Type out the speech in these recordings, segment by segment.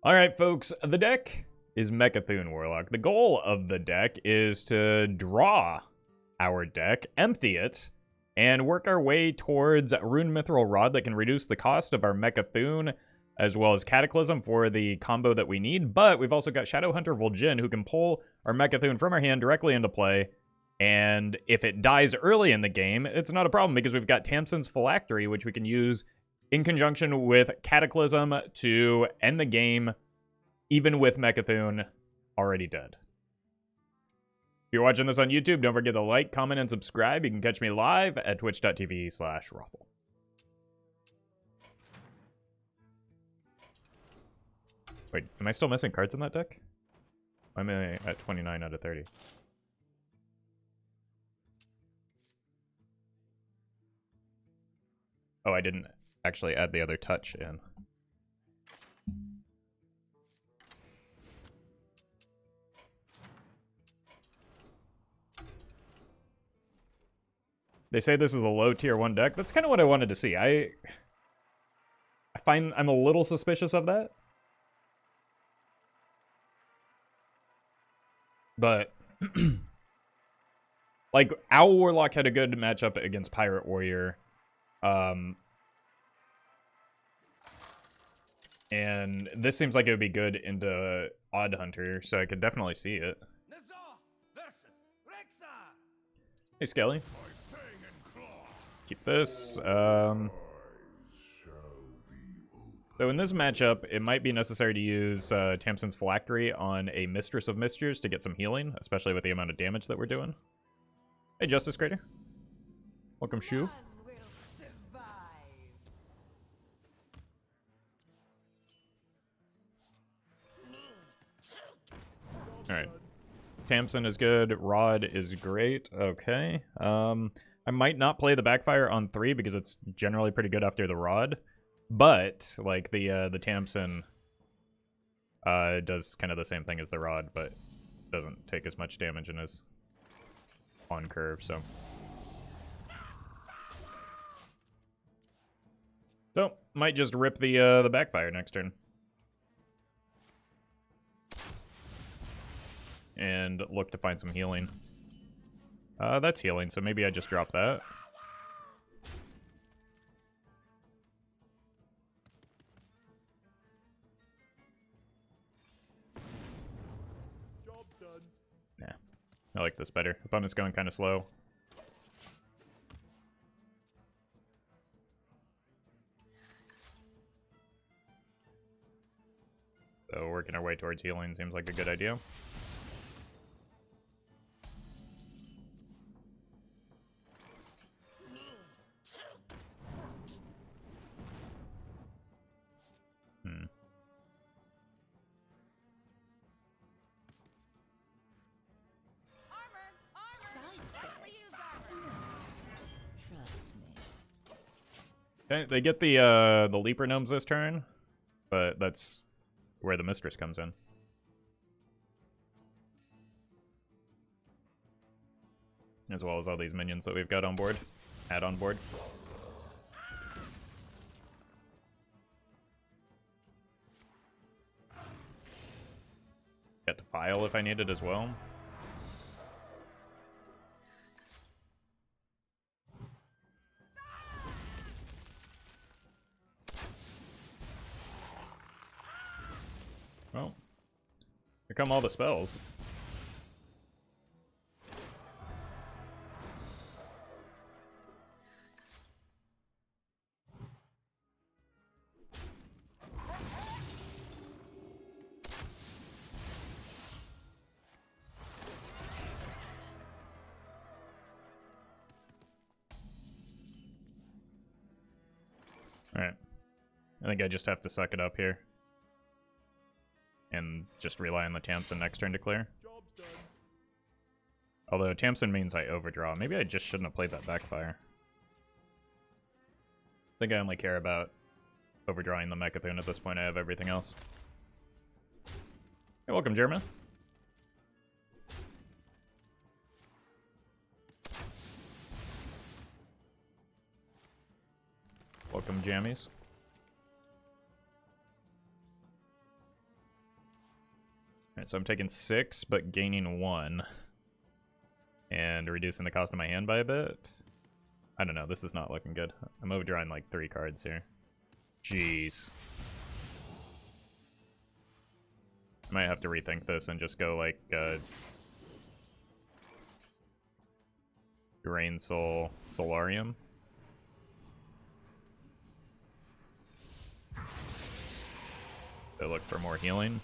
Alright folks, the deck is Mecha'thun Warlock. The goal of the deck is to draw our deck, empty it, and work our way towards Rune Mithril Rod that can reduce the cost of our Mecha'thun, as well as Cataclysm for the combo that we need. But we've also got Shadowhunter Vol'jin, who can pull our Mecha'thun from our hand directly into play. And if it dies early in the game, it's not a problem because we've got Tamsin's Phylactery, which we can use in conjunction with Cataclysm to end the game, even with Mecha'thun already dead. If you're watching this on YouTube, don't forget to like, comment, and subscribe. You can catch me live at twitch.tv/Roffle. Wait, am I still missing cards in that deck? I'm at 29 out of 30. Oh, I didn't actually add the other touch in. They say this is a low tier 1 deck. That's kind of what I wanted to see. I find I'm a little suspicious of that. But like, Owl Warlock had a good matchup against Pirate Warrior. And this seems like it would be good into Odd Hunter, so I could definitely see it. Hey, Skelly. Keep this. So in this matchup, it might be necessary to use Tamsin's Phylactery on a Mistress of Mixtures to get some healing, especially with the amount of damage that we're doing. Hey, Justice Crater. Welcome, Shu. Alright. Tamsin is good. Rod is great. Okay. I might not play the Backfire on 3 because it's generally pretty good after the Rod. But, like, the Tamsin does kind of the same thing as the Rod, but doesn't take as much damage and is on curve, so. So, might just rip the Backfire next turn. And look to find some healing. That's healing, so maybe I just drop that. Job done. Nah, I like this better. Opponent's going kind of slow. So working our way towards healing seems like a good idea. Okay, they get the Leaper Gnomes this turn, but that's where the Mistress comes in. As well as all these minions that we've got on board, add on board. Got Defile if I need it as well. Well, here come all the spells. Alright. I think I just have to suck it up here. And just rely on the Tamsin next turn to clear. Although Tamsin means I overdraw. Maybe I just shouldn't have played that Backfire. I think I only care about overdrawing the Mecha'thun at this point. I have everything else. Hey, welcome, Jerma. Welcome, Jammies. Alright, so I'm taking 6, but gaining 1. And reducing the cost of my hand by a bit. I don't know, this is not looking good. I'm overdrawing like 3 cards here. Jeez. I might have to rethink this and just go like Drain Soul, Soularium. They look for more healing.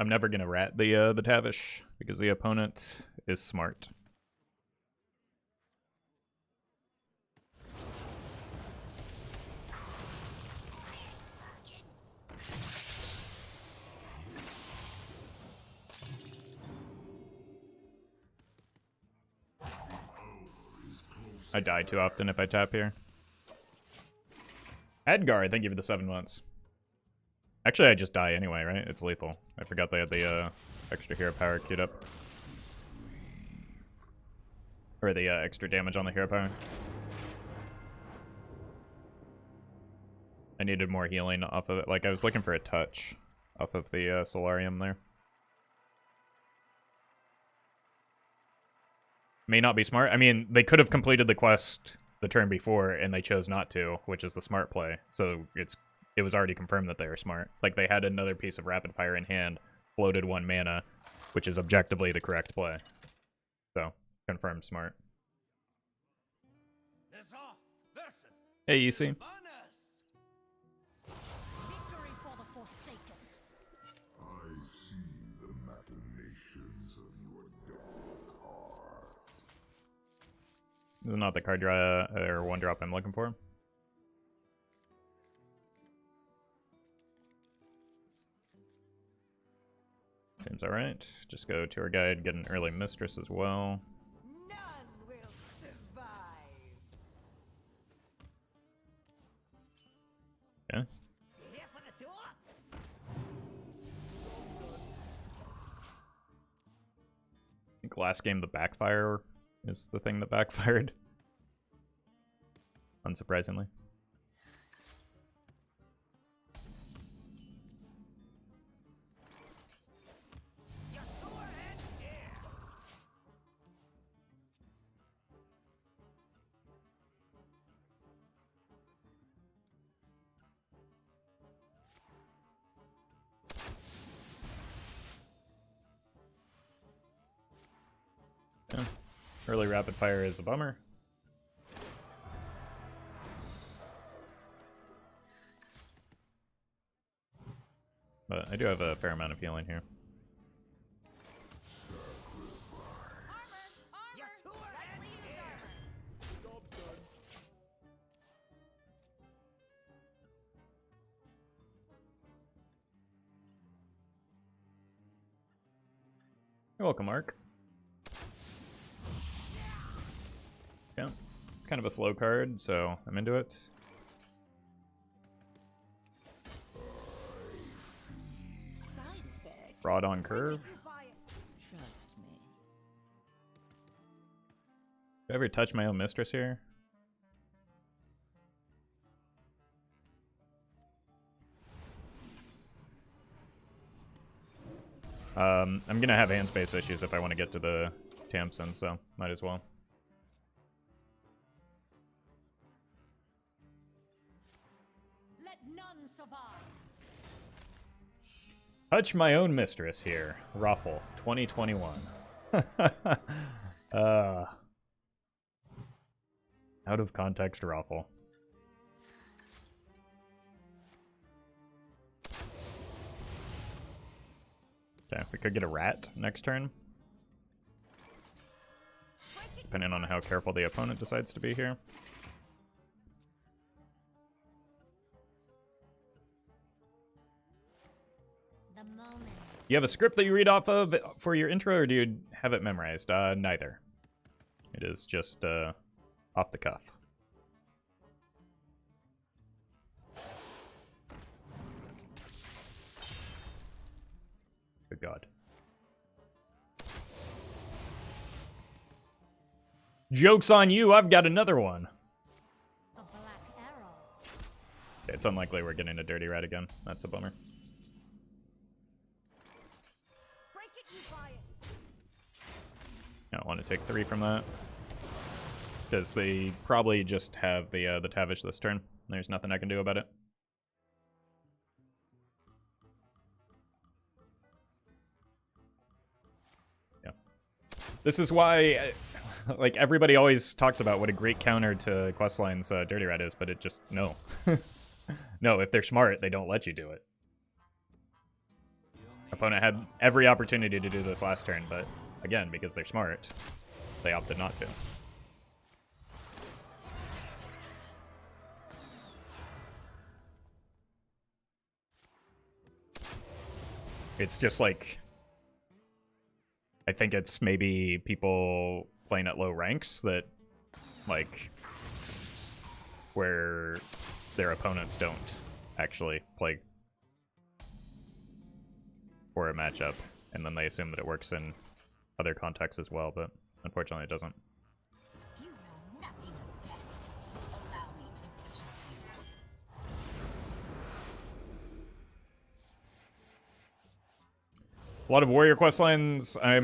I'm never gonna rat the Tavish because the opponent is smart. I die too often if I tap here. Edgar, thank you for the 7 months. Actually, I just die anyway, right? It's lethal. I forgot they had the extra hero power queued up. Or the extra damage on the hero power. I needed more healing off of it. Like, I was looking for a touch off of the Soularium there. May not be smart. I mean, they could have completed the quest the turn before, and they chose not to, which is the smart play. So it was already confirmed that they were smart. Like, they had another piece of rapid fire in hand, floated 1 mana, which is objectively the correct play. So, confirmed smart. Hey, EC. This is not the card draw or 1-drop I'm looking for. Seems alright. Just go to our guide, get an early Mistress as well. None will survive. Yeah. Here for the tour. I think last game the Backfire is the thing that backfired. Unsurprisingly. Yeah. Early rapid fire is a bummer. But I do have a fair amount of healing here. You're welcome, Mark. Yeah, it's kind of a slow card, so I'm into it. Rod on curve. Do I ever touch my own Mistress here? I'm gonna have hand space issues if I want to get to the Tamsin, so might as well. Let none survive. Touch my own Mistress here. Roffle, 2021. Out of context Roffle. Okay, we could get a rat next turn. Depending on how careful the opponent decides to be here. You have a script that you read off of for your intro, or do you have it memorized? Neither. It is just off the cuff. god. Joke's on you, I've got another one. A black arrow. It's unlikely we're getting a Dirty Rat again. That's a bummer. Break it, you buy it. I don't want to take 3 from that. Because they probably just have the Tavish this turn. There's nothing I can do about it. Yeah. This is why, like, everybody always talks about what a great counter to Questline's Dirty Rat is, but it just, no. No, if they're smart, they don't let you do it. Opponent had every opportunity to do this last turn, but again, because they're smart, they opted not to. It's just like, I think it's maybe people playing at low ranks that, like, where their opponents don't actually play for a matchup, and then they assume that it works in other contexts as well, but unfortunately it doesn't. You know nothing of death. Allow me to witness you. A lot of warrior quest lines I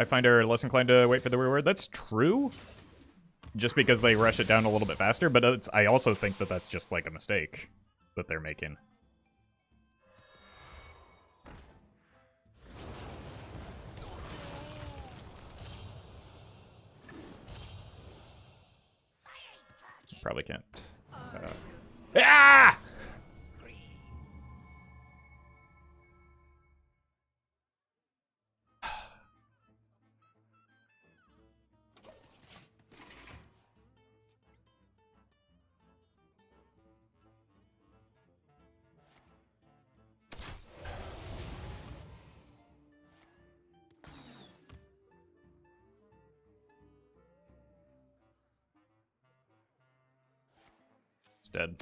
find are less inclined to wait for the reward. That's true, just because they rush it down a little bit faster, but I also think that that's just like a mistake that they're making. Probably can't. Ah! It's dead.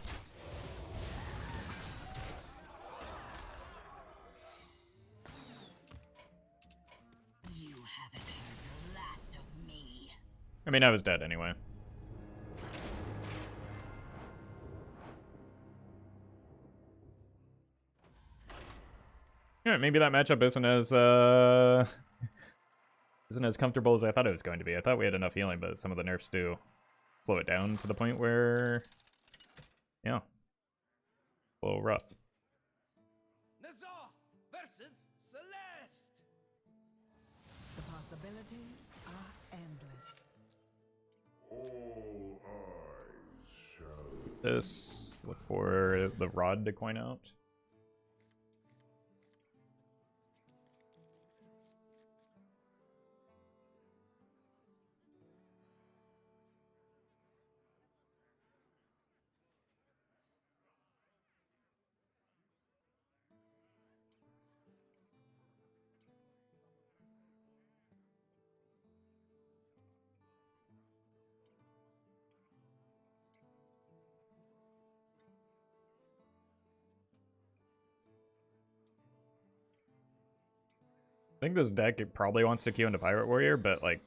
You haven't heard the last of me. I mean, I was dead anyway. Yeah, maybe that matchup isn't as comfortable as I thought it was going to be. I thought we had enough healing, but some of the nerfs do slow it down to the point where, yeah, a little rough. Nazar versus Celeste. The possibilities are endless. All eyes shall. This, look for the rod to coin out. I think this deck it probably wants to queue into Pirate Warrior, but like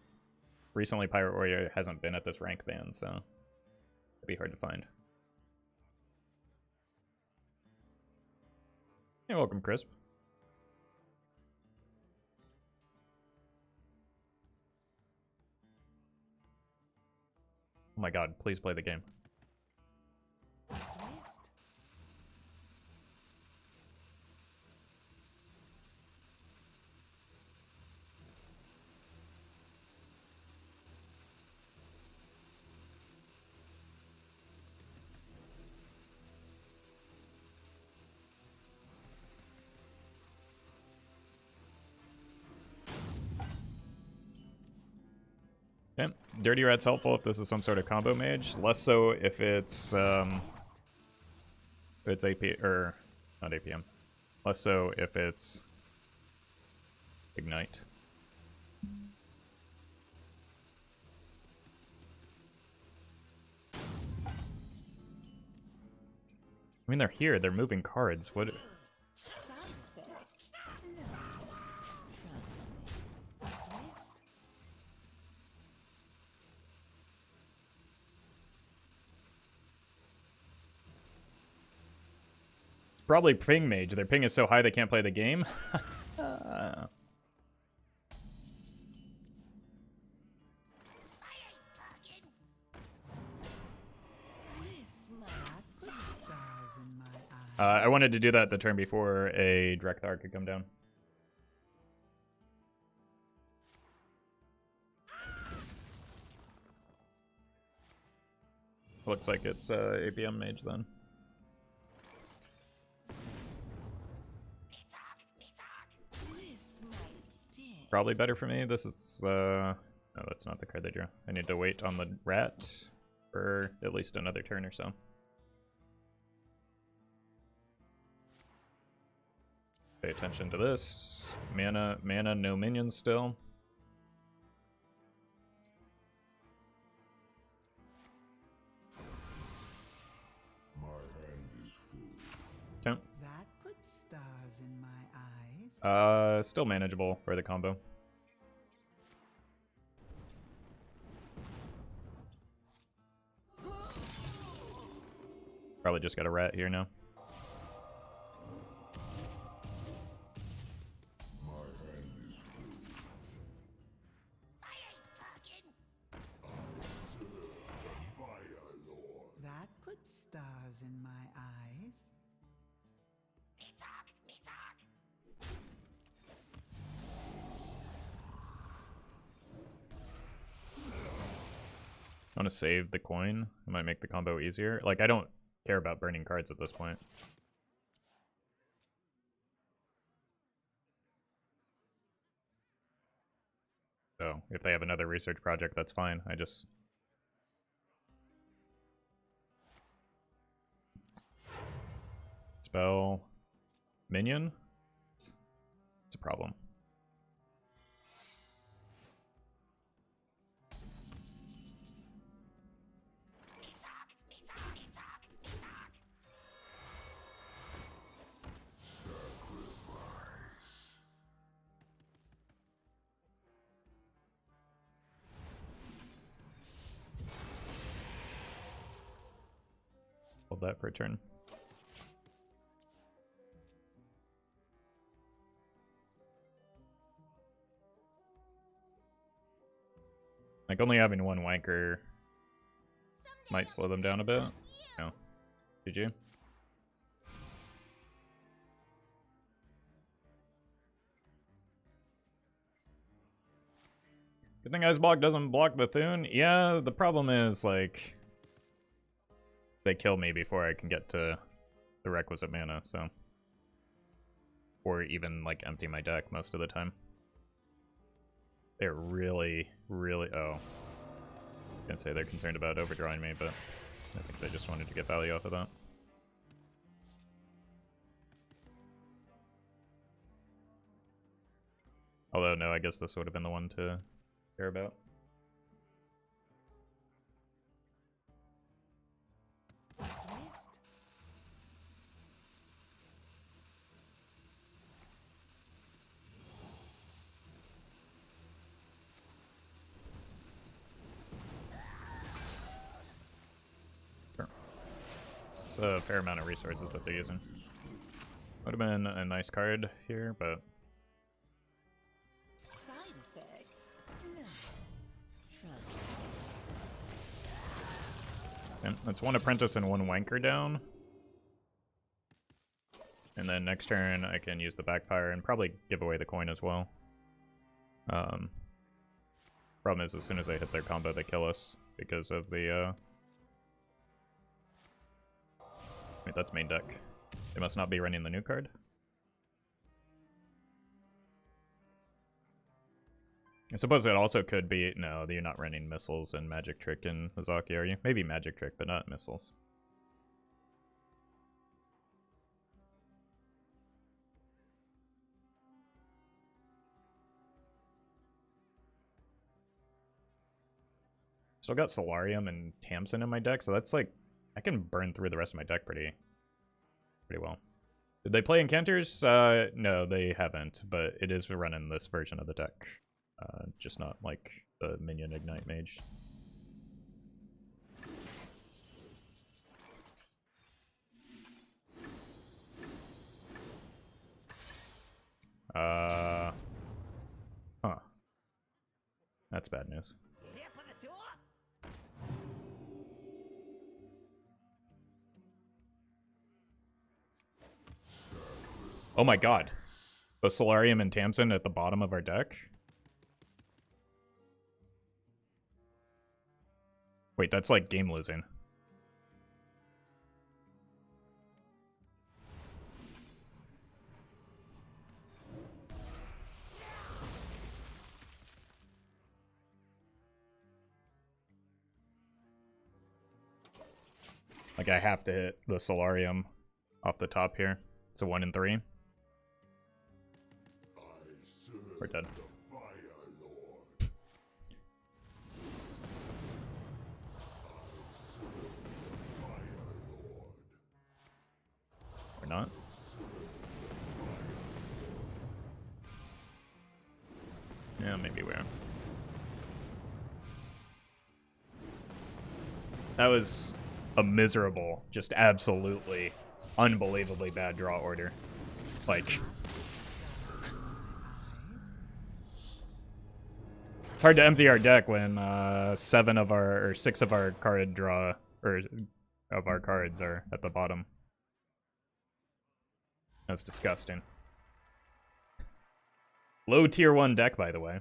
recently Pirate Warrior hasn't been at this rank band, so it'd be hard to find. Hey, welcome, Crisp. Oh my god, please play the game. Okay. Dirty Rat's helpful if this is some sort of combo mage. Less so if it's AP or not APM. Less so if it's Ignite. I mean, they're here. They're moving cards. What? Probably ping mage. Their ping is so high they can't play the game. I wanted to do that the turn before a Drekthar could come down. Looks like it's APM mage then. Probably better for me. This is no, that's not the card they drew. I need to wait on the rat for at least another turn or so. Pay attention to this. Mana, no minions still. My hand is full. Okay. That puts stars in my eyes. Still manageable for the combo. Probably just got a rat here now. My hand is full. Fire lord. That puts stars in my eyes. I want to save the coin. It might make the combo easier. Like, I don't care about burning cards at this point. So, if they have another research project, that's fine. I just... Spell... Minion? It's a problem. Hold that for a turn. Like, only having one wanker might slow them down a bit. No. GG. Good thing Ice Block doesn't block the Thune. Yeah, the problem is, like, they kill me before I can get to the requisite mana, so. Or even, like, empty my deck most of the time. They're really, really... Oh. I was gonna say they're concerned about overdrawing me, but I think they just wanted to get value off of that. Although, no, I guess this would have been the one to care about. It's a fair amount of resources that they're using. Would have been a nice card here, but Side effects? No. Trust. okay, that's one apprentice and one wanker down. And then next turn I can use the backfire and probably give away the coin as well. Problem is, as soon as I hit their combo, they kill us because of the wait, that's main deck. They must not be running the new card. I suppose it also could be... No, you're not running missiles and Magic Trick in Hazaki, are you? Maybe Magic Trick, but not missiles. Still got Soularium and Tamsin in my deck, so that's like... I can burn through the rest of my deck pretty well. Did they play Encounters? No, they haven't, but it is running this version of the deck. Just not like the Minion Ignite Mage. that's bad news. Here for the tour? Oh my god. The Soularium and Tamsin at the bottom of our deck? Wait, that's like game losing. Like, I have to hit the Soularium off the top here. It's a 1 in 3. We're dead. We're not. Yeah, maybe we are. That was a miserable, just absolutely, unbelievably bad draw order. Like, it's hard to empty our deck when 6 of our card draw, or of our cards are at the bottom. That's disgusting. Low tier 1 deck, by the way.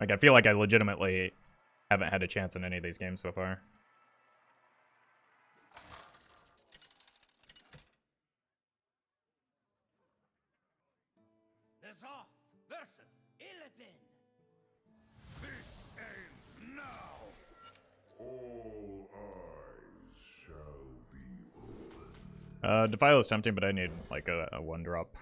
Like, I feel like I legitimately haven't had a chance in any of these games so far. Nazar versus Illidan. This ends now. All eyes shall be open. Defile is tempting, but I need, like, a 1-drop.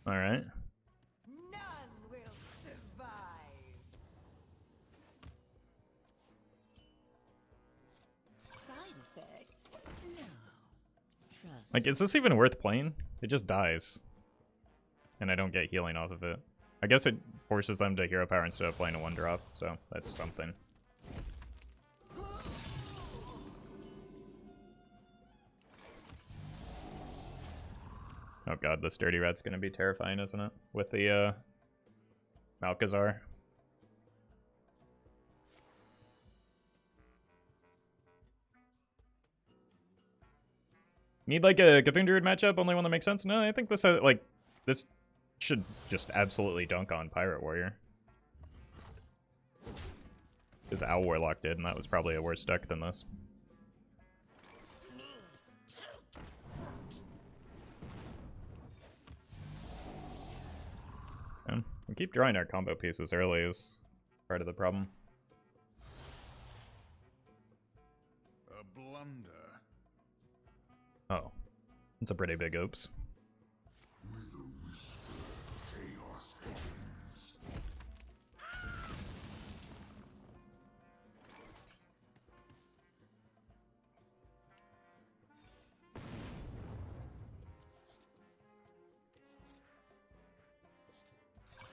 All right. None will survive. Side effects? No. Trust. Like, is this even worth playing? It just dies. And I don't get healing off of it. I guess it forces them to hero power instead of playing a 1-drop, so that's something. Oh god, this dirty rat's gonna be terrifying, isn't it? With the, Malkazar. Need, like, a Cthulhu Druid matchup? Only one that makes sense? No, I think this, this should just absolutely dunk on Pirate Warrior. Because Owl Warlock did, and that was probably a worse deck than this. We keep drawing our combo pieces early is part of the problem. A blunder. Oh. It's a pretty big oops. With a whisper, chaos comes.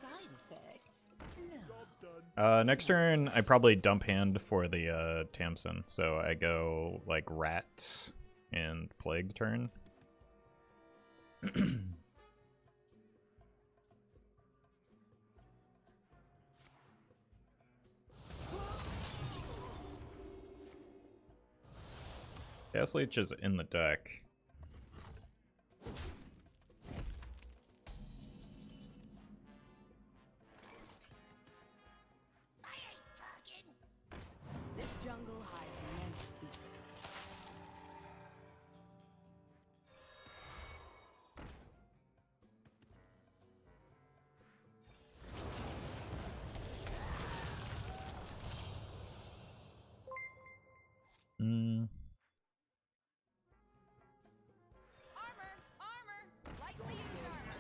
Side effects? No. Next turn, I probably dump hand for the Tamsin. So I go like Rat and Plague turn. Gas Leech is in the deck. This jungle hides immense secrets. Hmm. Armor! Lightly used armor.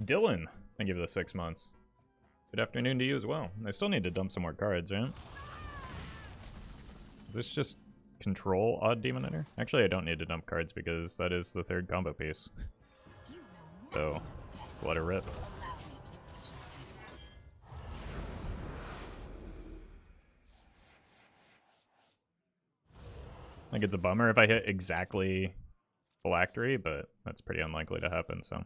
Dylan, thank you for the 6 months. Good afternoon to you as well. I still need to dump some more cards, right? Is this just control Odd Demon Enter? Actually, I don't need to dump cards because that is the 3rd combo piece. So, let's let her rip. Allow me Like, it's a bummer if I hit exactly Phylactery, but that's pretty unlikely to happen, so.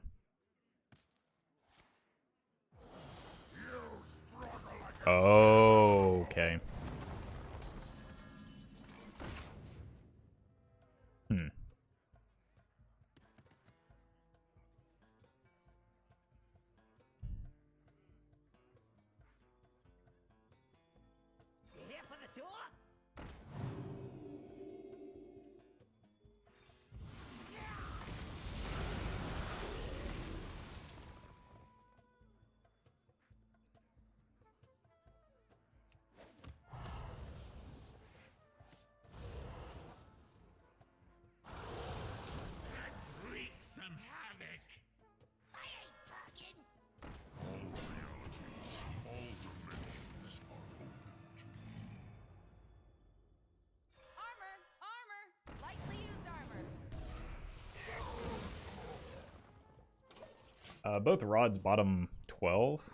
Oh, okay. Hmm. You here for the tour? Let's wreak some havoc. I ain't talking. All realities, all dimensions are open to me. Armor! Armor! Lightly used armor. Both rods bottom 12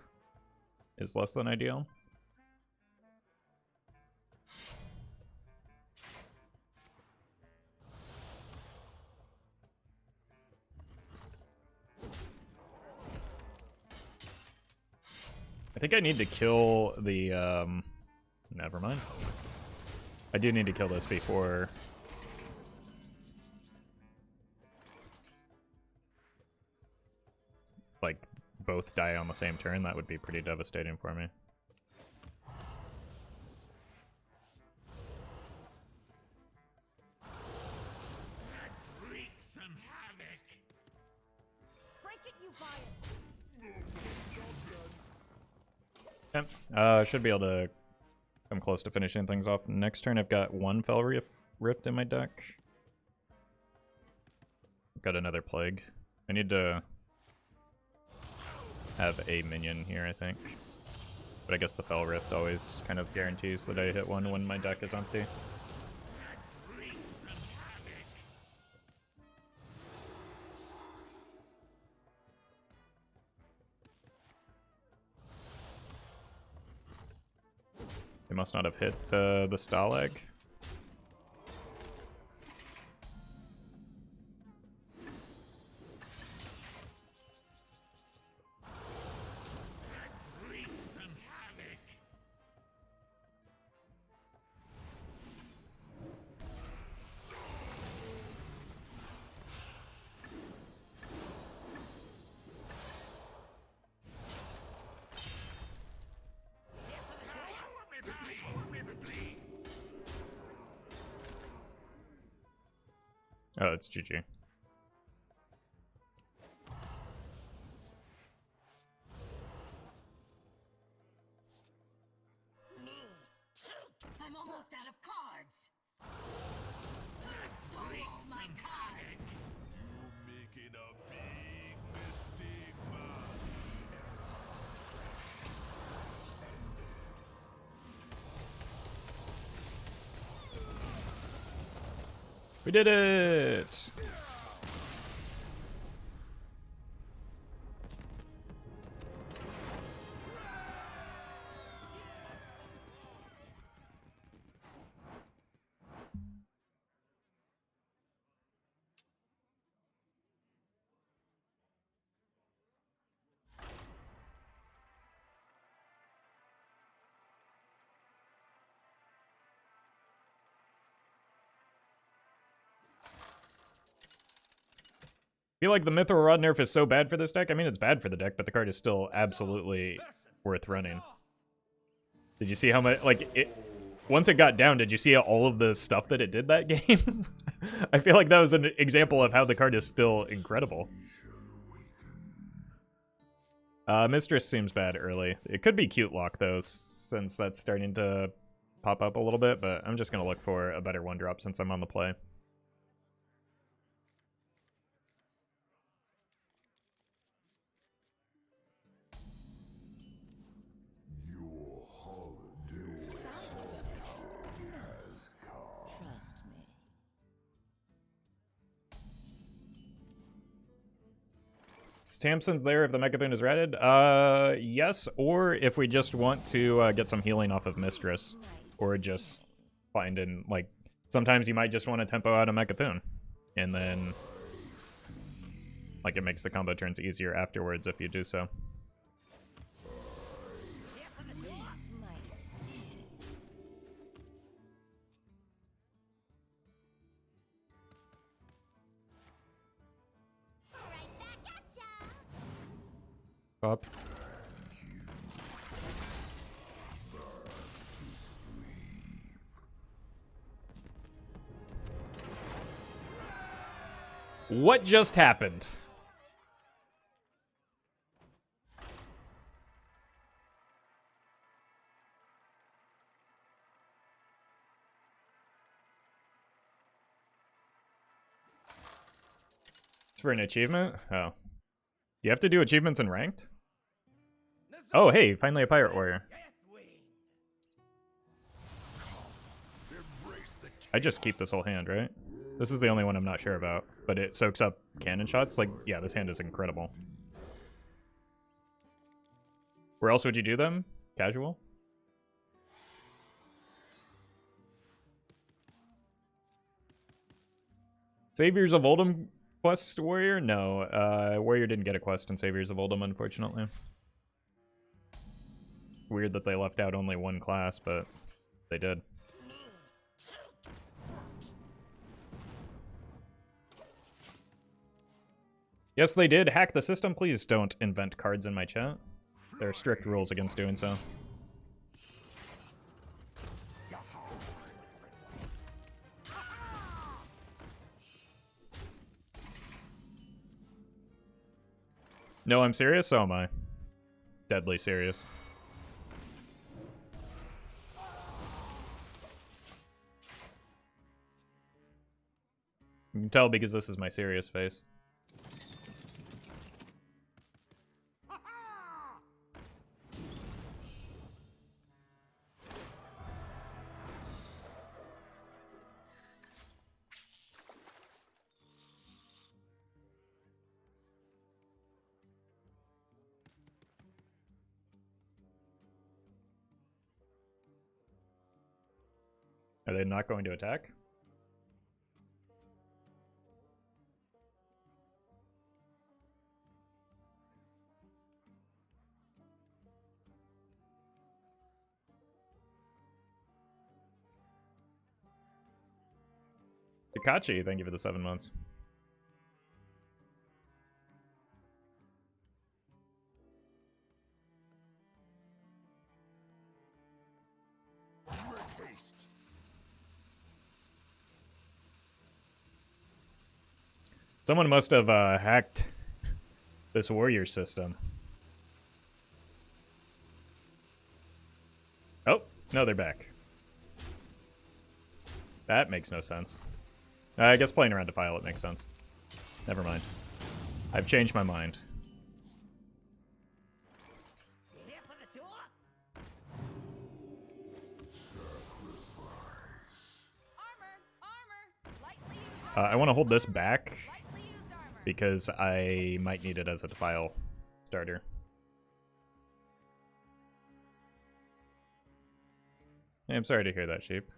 is less than ideal. I think I need to kill the, never mind. I do need to kill this before... like, both die on the same turn. That would be pretty devastating for me. Let's wreak some havoc. Break it, you buy it. Yep. Should be able to come close to finishing things off. Next turn, I've got one Fel Rift in my deck. I've got another Plague. I need to have a minion here, I think. But I guess the Fel Rift always kind of guarantees that I hit one when my deck is empty. Let's wreak some havoc. They must not have hit the Stalag. Let's wreak some havoc. Here for the tour? Oh, it's GG. I'm almost out of cards. Let's wreak all my some cards. havoc. You making a big mistake, man. We did it! I feel like the Mithril Rod nerf is so bad for this deck. I mean, it's bad for the deck, but the card is still absolutely worth running. Did you see how much, like, it, once it got down, did you see all of the stuff that it did that game? I feel like that was an example of how the card is still incredible. Mistress seems bad early. It could be Cute Lock, though, since that's starting to pop up a little bit, but I'm just going to look for a better 1-drop since I'm on the play. Your holiday has come. Trust me. Is Tamsin's there if the Mecha'thun is ratted? Yes, or if we just want to get some healing off of Mistress. Or just find in, like, Sometimes you might just want to tempo out a Mecha'thun, and then like it makes the combo turns easier afterwards if you do so. Up. What just happened? It's for an achievement? Oh. Do you have to do achievements in ranked? Oh, hey, finally a pirate warrior. I just keep this whole hand, right? This is the only one I'm not sure about, but it soaks up cannon shots. Like, yeah, this hand is incredible. Where else would you do them? Casual? Saviors of Oldham quest warrior? No, warrior didn't get a quest in Saviors of Oldham, unfortunately. Weird that they left out only one class, but they did. Yes, they did hack the system. Please don't invent cards in my chat. There are strict rules against doing so. No, I'm serious? So am I. Deadly serious. You can tell because this is my serious face. Are they not going to attack? Takachi, thank you for the 7 months. Someone must have hacked this warrior system. Oh, no, they're back. That makes no sense. I guess playing around Defile, it makes sense. Never mind. I've changed my mind. I want to hold this back because I might need it as a Defile starter. Yeah, I'm sorry to hear that, Sheep.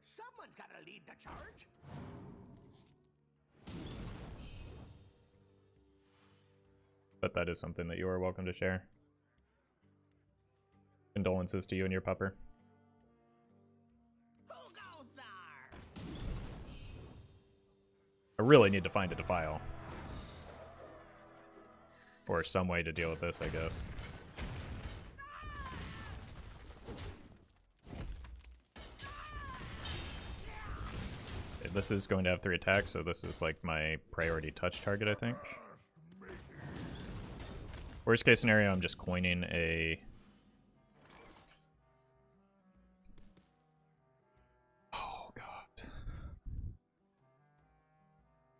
Someone's got to lead the charge. But that is something that you are welcome to share. Condolences to you and your pupper. Who goes there? I really need to find a Defile. Or some way to deal with this, I guess. This is going to have 3 attacks, so this is like my priority touch target, I think. Worst case scenario, I'm just coining a... Oh, God.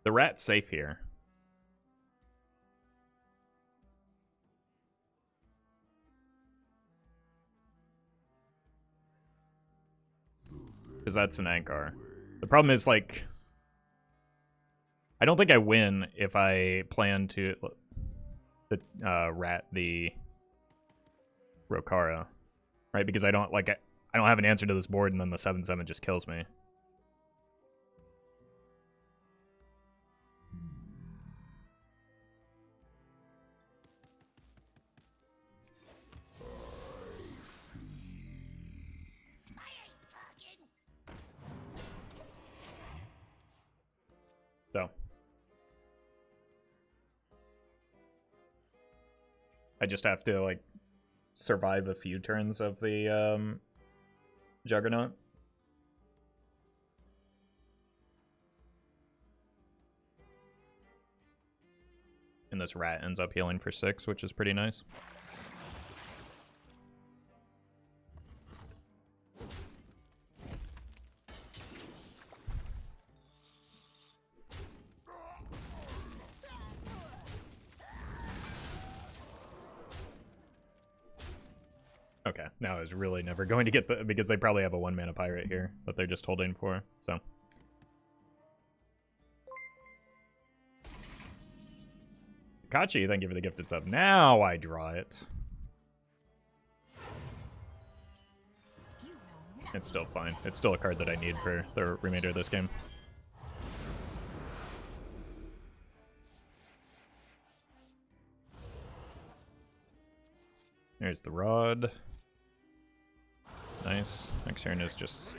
The rat's safe here. Because that's an Ankar. The problem is, like... I don't think I win if I plan to rat the Rokara, right? Because I don't have an answer to this board, and then the 7/7 just kills me. So I just have to like survive a few turns of the Juggernaut. And this rat ends up healing for 6, which is pretty nice. Okay, now I was really never going to get the... because they probably have a 1-mana pirate here that they're just holding for, so... Kachi, thank you for the gifted sub. Now I draw it. It's still fine. It's still a card that I need for the remainder of this game. There's the Rod. Nice. Next turn is just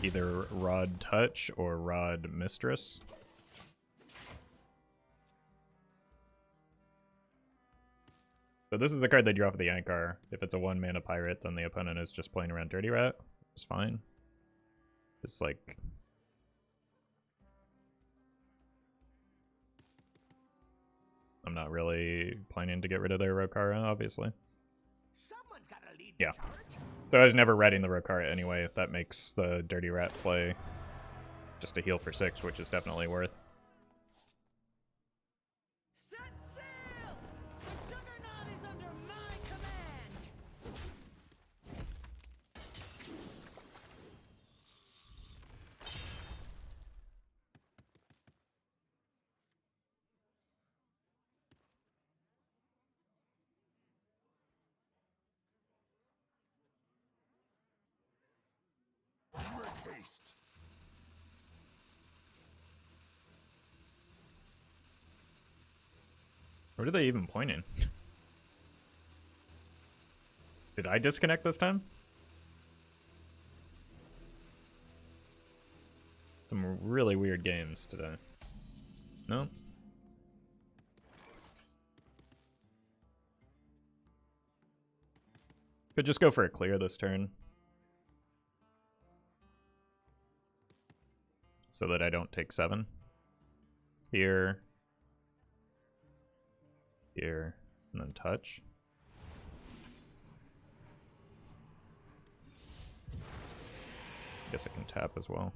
either Rod Touch or Rod Mistress. So this is the card they draw for the Ankar. If it's a 1-mana pirate, then the opponent is just playing around Dirty Rat. It's fine. It's like... I'm not really planning to get rid of their Rokara, obviously. Someone's gotta lead Yeah. the charge. So I was never reading the Rokara anyway. That makes the Dirty Rat play just a heal for 6, which is definitely worth. Set sail! The Juggernaut is under my command! Make haste. What are they even pointing? Did I disconnect this time? Some really weird games today. No? Could just go for a clear this turn. So that I don't take 7. Here. Here. And then touch. Guess I can tap as well.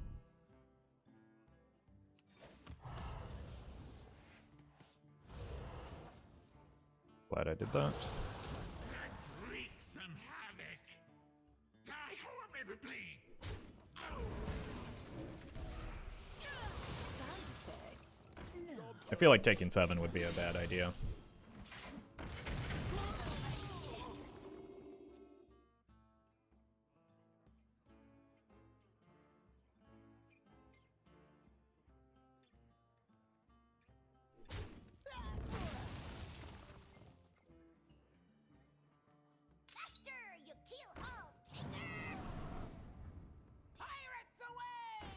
Glad I did that. Let's wreak some havoc. Die horribly. Side effects? No. I feel like taking 7 would be a bad idea. Faster, you keelhauled kangaroo! Pirates away!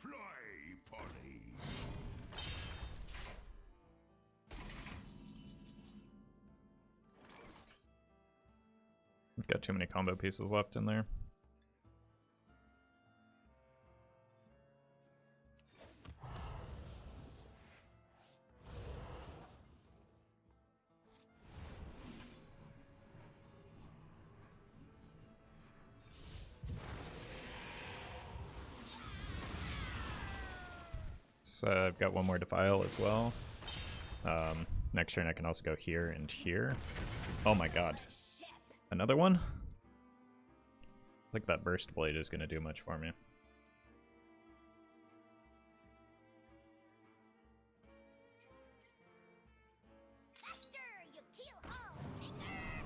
Fly, Polly. Got too many combo pieces left in there. So I've got one more Defile as well. Next turn I can also go here and here. Oh my god. Another one? I think that burst blade is gonna do much for me. Faster, you keelhaul hanger!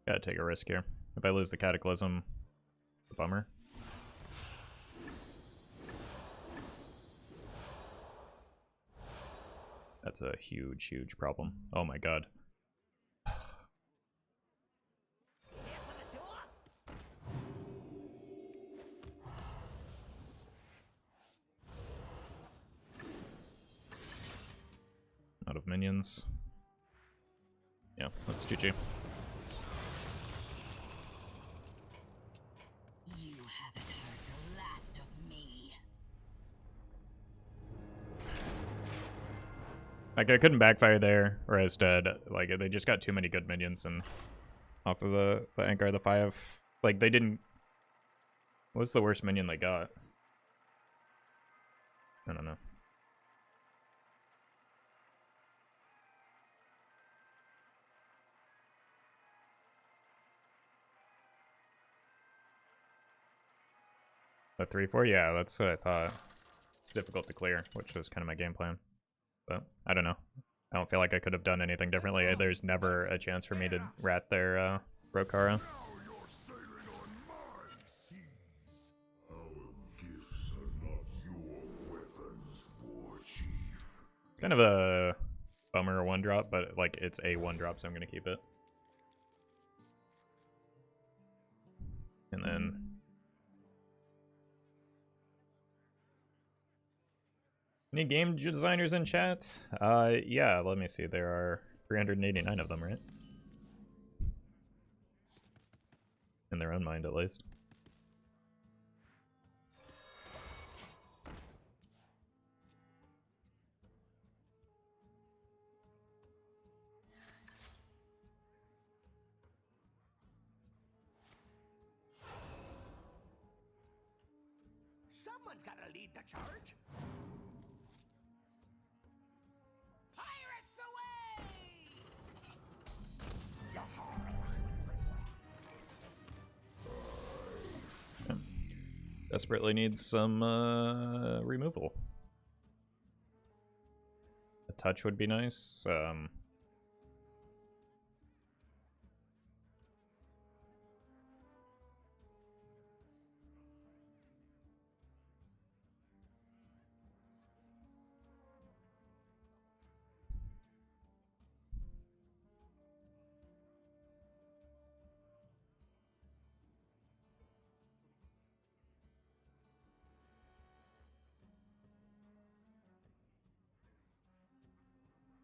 Gotta take a risk here. If I lose the Cataclysm, bummer. That's a huge, huge problem. Oh my god. Out of minions. Yeah, that's GG. You haven't heard the last of me. Like, I couldn't backfire there, or instead, like, they just got too many good minions and off of the Anchor, the 5. Like, they didn't... What's the worst minion they got? I don't know. A 3/4? Yeah, that's what I thought. It's difficult to clear, which was kind of my game plan. But I don't know. I don't feel like I could have done anything differently. There's never a chance for me to rat their Rokara. Now you're sailing on my seas. Our gifts are not your weapons, War Chief. It's kind of a bummer 1-drop, but like it's a 1-drop, so I'm gonna keep it. And then any game designers in chat? Yeah, let me see. There are 389 of them, right? In their own mind, at least. Someone's gotta lead the charge. Pirates away! Desperately needs some removal. A touch would be nice.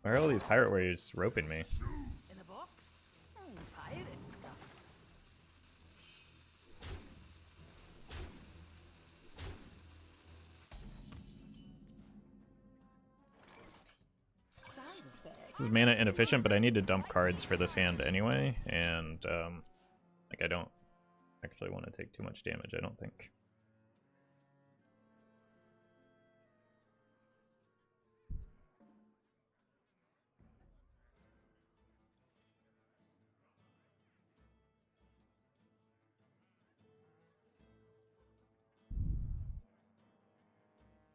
Why are all these pirate warriors roping me? In a box? Pirate stuff. Side effects. This is mana inefficient, but I need to dump cards for this hand anyway, and like I don't actually want to take too much damage, I don't think.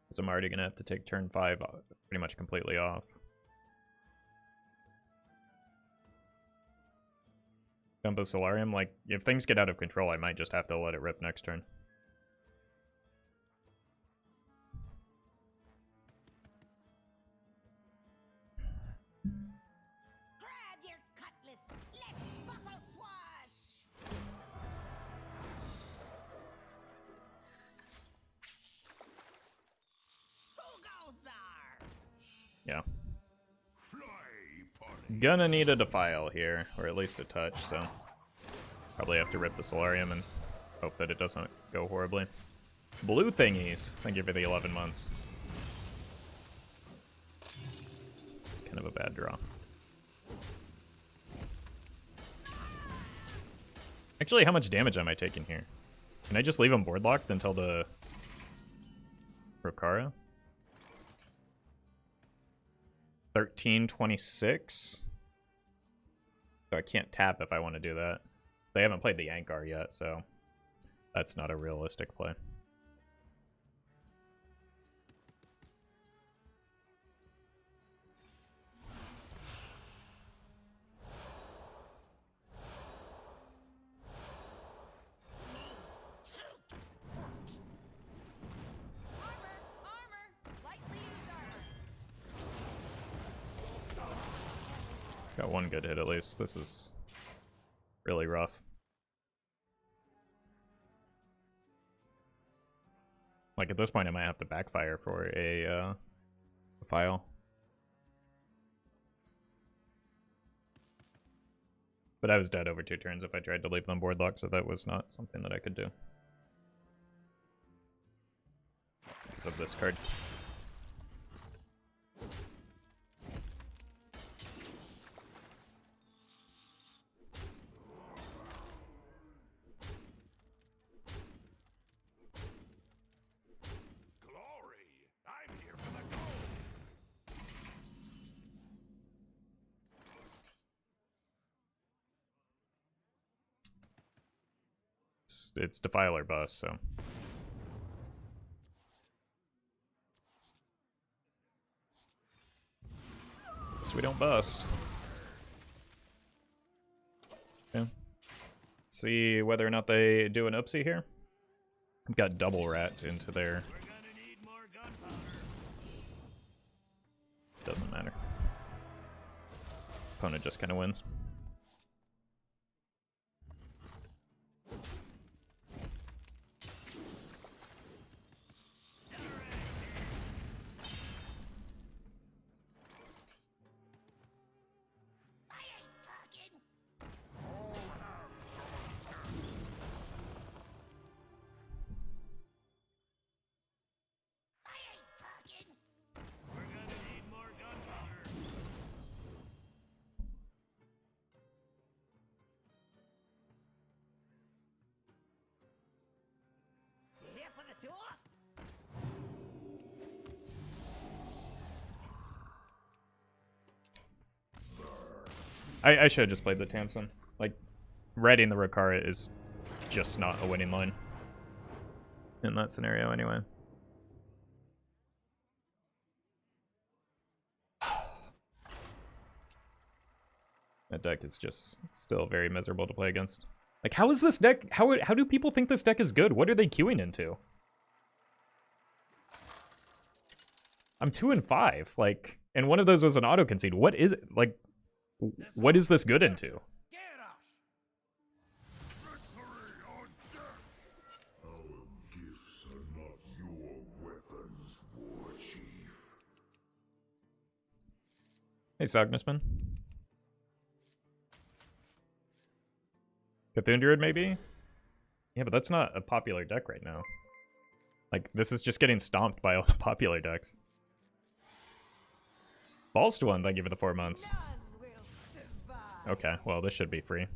So I'm already gonna have to take turn 5 pretty much completely off. Dump a Soularium, like, if things get out of control, I might just have to let it rip next turn. Grab your cutlass. Let's buckle swash. Who goes there? Yeah. Fly, party. Gonna need a Defile here, or at least a touch, so probably have to rip the Soularium and hope that it doesn't go horribly. Blue thingies. Thank you for the 11 months. kind of a bad draw. Actually, how much damage am I taking here? Can I just leave him board locked until the Rokara? 1326. So I can't tap if I want to do that. They haven't played the Ankar yet, so that's not a realistic play. Got one good hit at least. This is really rough. Like at this point I might have to backfire for a Defile. But I was dead over 2 turns if I tried to leave them board locked, so that was not something that I could do. Because of this card. It's Defile or bust, so. So we don't bust. Okay. See whether or not they do an oopsie here. I've got double rat into their. Doesn't matter. Opponent just kind of wins. I should have just played the Tamsin. Like, readying the Rokara is just not a winning line. In that scenario, anyway. That deck is just still very miserable to play against. Like, how is this deck... How do people think this deck is good? What are they queuing into? I'm 2-5. Like, and one of those was an auto-concede. What is it? Like... What is this good into? Our gifts are not your weapons, War Chief. Hey, Sognusman. Mecha'thun Druid, maybe? Yeah, but that's not a popular deck right now. Like, this is just getting stomped by all the popular decks. Balls to one, thank you for the 4 months. Okay, well, this should be free.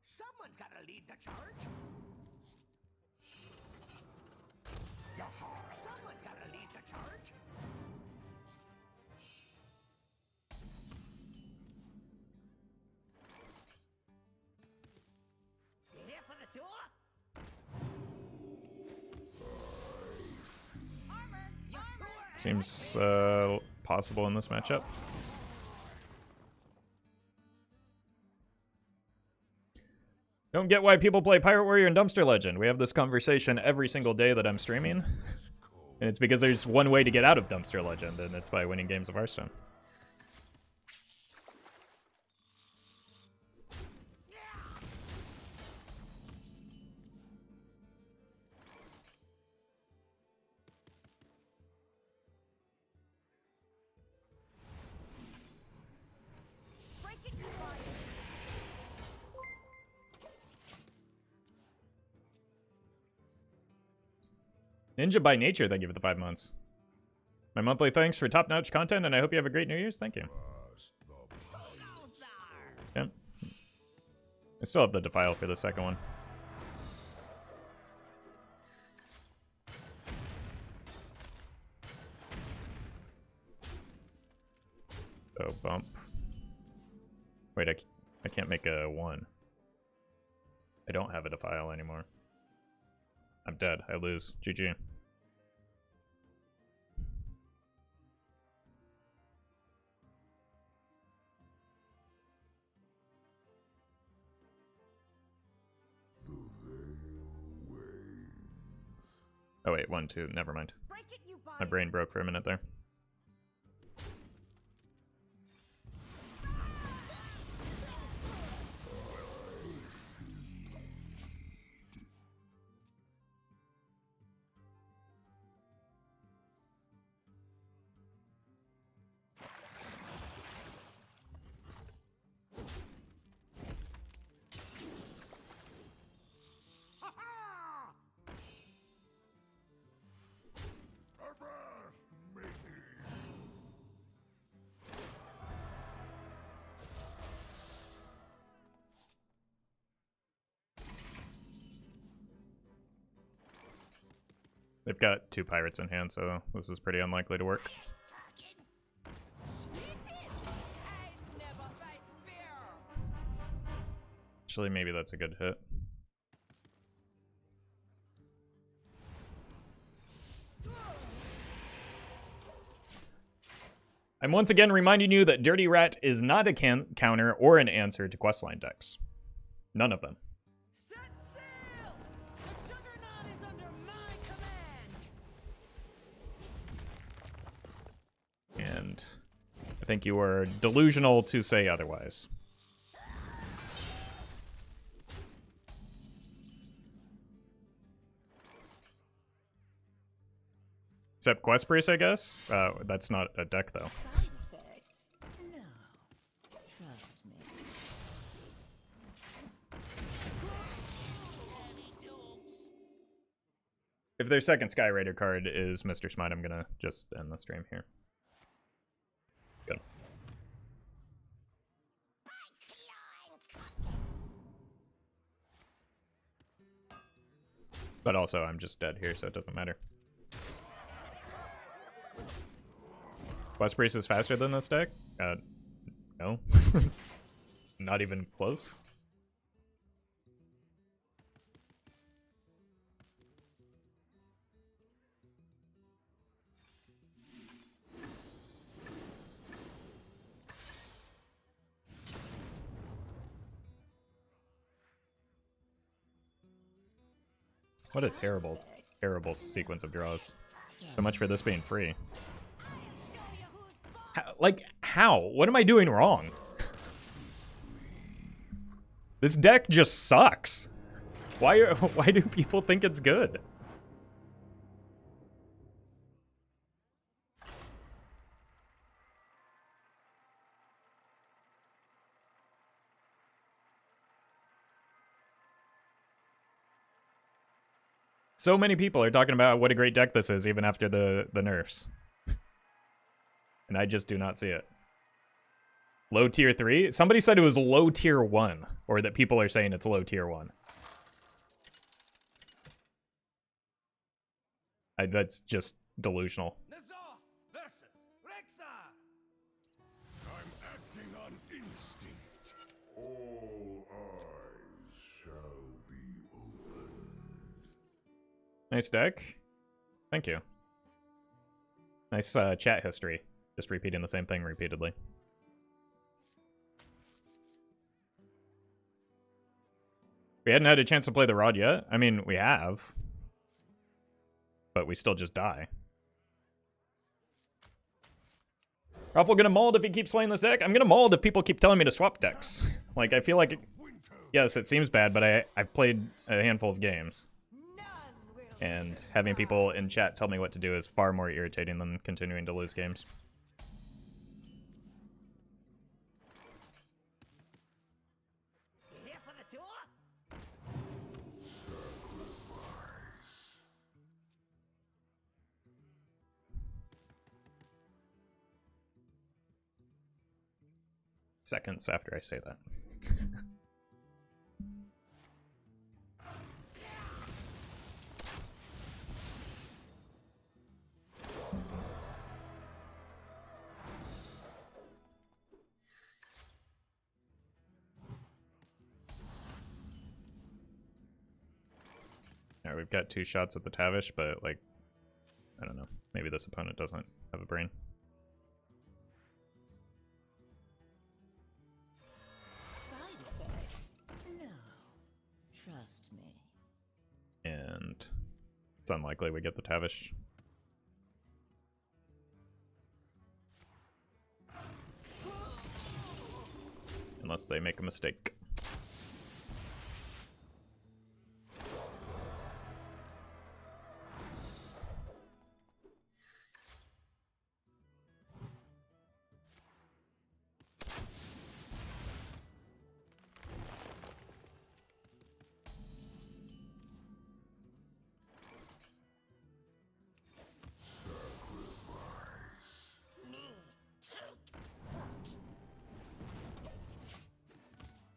Someone's got to lead the charge. Someone's got to lead the charge. Here for the tour? Seems possible in this matchup. Don't get why people play Pirate Warrior and Dumpster Legend. We have this conversation every single day that I'm streaming. And it's because there's one way to get out of Dumpster Legend, and it's by winning games of Hearthstone. Ninja by nature, thank you for the 5 months. My monthly thanks for top-notch content, and I hope you have a great New Year's. Thank you. Okay. I still have the Defile for the second one. Oh, bump. Wait, I can't make a 1. I don't have a Defile anymore. I'm dead. I lose. GG. Oh wait, 1, 2. Never mind. My brain broke for a minute there. They've got 2 pirates in hand, so this is pretty unlikely to work. Actually, maybe that's a good hit. I'm once again reminding you that Dirty Rat is not a counter or an answer to questline decks. None of them. And I think you are delusional to say otherwise. Except Quest Priest, I guess? That's not a deck, though. If their second Sky Raider card is Mr. Smite, I'm gonna just end the stream here. Good. But also, I'm just dead here, so it doesn't matter. Quest Priest is faster than this deck? No. Not even close. What a terrible, terrible sequence of draws. So much for this being free. How? What am I doing wrong? This deck just sucks. Why do people think it's good? So many people are talking about what a great deck this is, even after the nerfs. And I just do not see it. Low tier 3? Somebody said it was low tier 1, or that people are saying it's low tier 1. That's just delusional. I'm acting on instinct. All eyes shall be opened. Nice deck. Thank you. Nice chat history. Just repeating the same thing repeatedly. We hadn't had a chance to play the Rod yet. I mean, we have. But we still just die. Roffle gonna mold if he keeps playing this deck? I'm gonna mold if people keep telling me to swap decks. Like, I feel like... Yes, it seems bad, but I've played a handful of games. And having people in chat tell me what to do is far more irritating than continuing to lose games. Here for the tour? seconds after I say that. Alright, we've got 2 shots at the Tavish, but like, I don't know. Maybe this opponent doesn't have a brain. Side effects? No. Trust me. And it's unlikely we get the Tavish. Unless they make a mistake.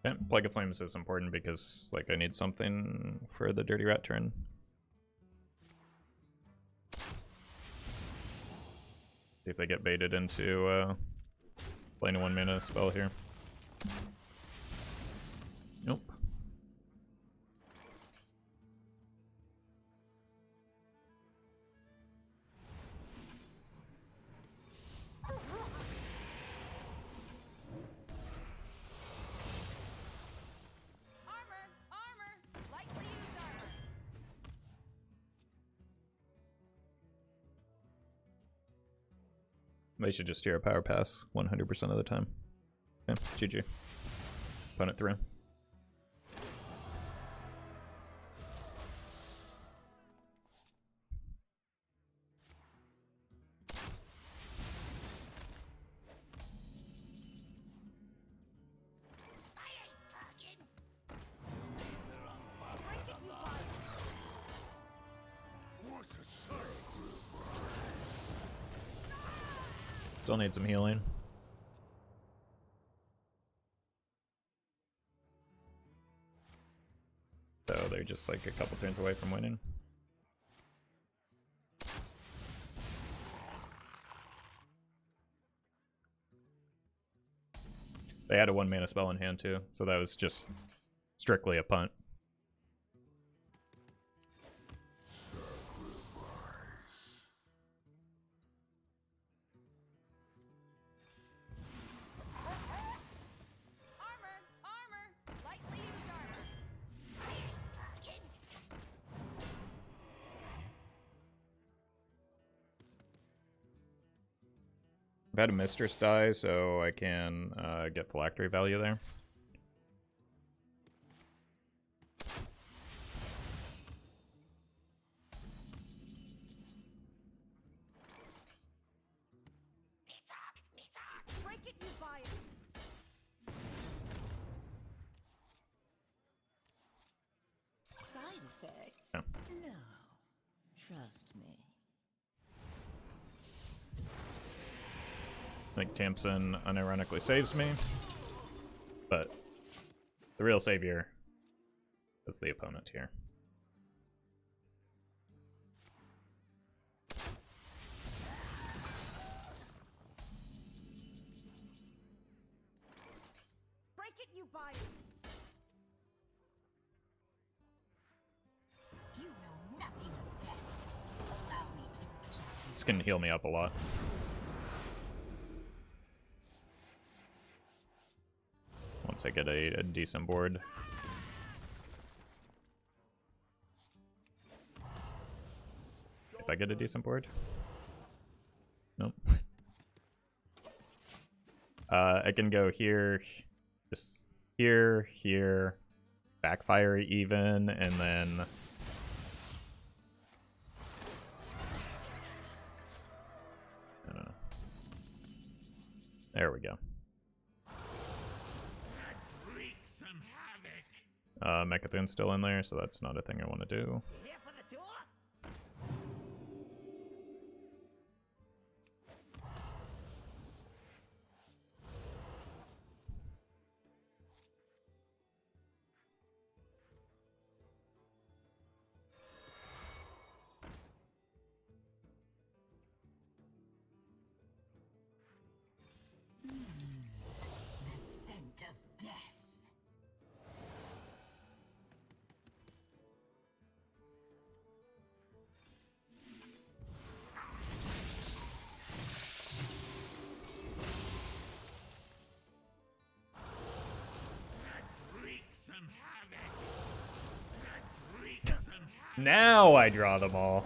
Yeah, Plague of Flames is important because, like, I need something for the Dirty Rat turn. See if they get baited into playing a 1-mana spell here. Nope. They should just steer a power pass 100% of the time. Okay, GG. Opponent through. Still need some healing. So they're just like a couple turns away from winning. They had a 1-mana spell in hand too, so that was just strictly a punt. I've had a Mistress die, so I can get Phylactery value there. Break it, you buy it. Side effects? No. No. Trust me. I think Tamsin unironically saves me, but the real savior is the opponent here. Break it, you buy it. You know nothing of death. Allow me to piece you. This can heal me up a lot. Once I get a decent board. If I get a decent board. Nope. I can go here, just here, here, Backfire even, and then I don't know. There we go. Mecha'thun's still in there, so that's not a thing I want to do. Here for the tour? Now I draw them all.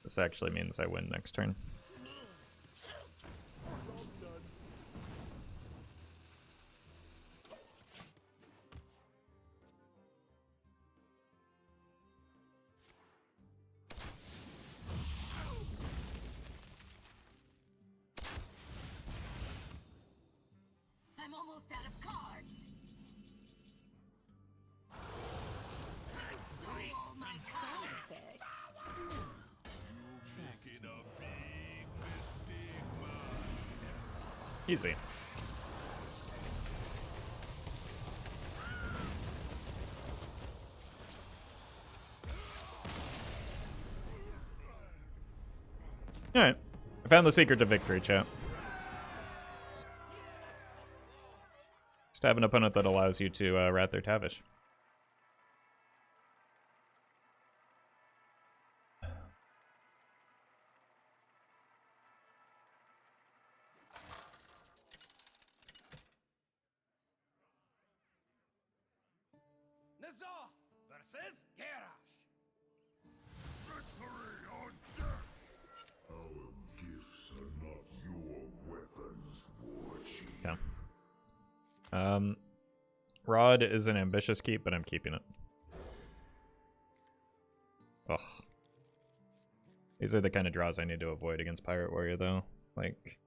This actually means I win next turn. I'm almost out of cards. All my cards. Making a big mistake, man. Easy. Alright. I found the secret to victory, chat. Just have an opponent that allows you to rat their Tavish. Nazar versus Garrosh. Victory on deck! Our gifts are not your weapons, War Chief. Okay. Rod is an ambitious keep, but I'm keeping it. Ugh. These are the kind of draws I need to avoid against Pirate Warrior, though. Like...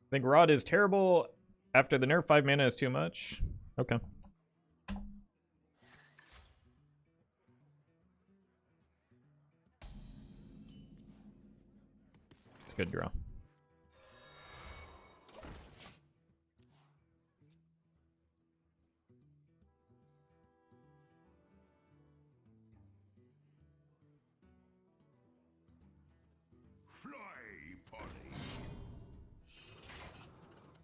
I think Rod is terrible. After the nerf, 5 mana is too much. Okay. It's a good draw. Fly, Polly!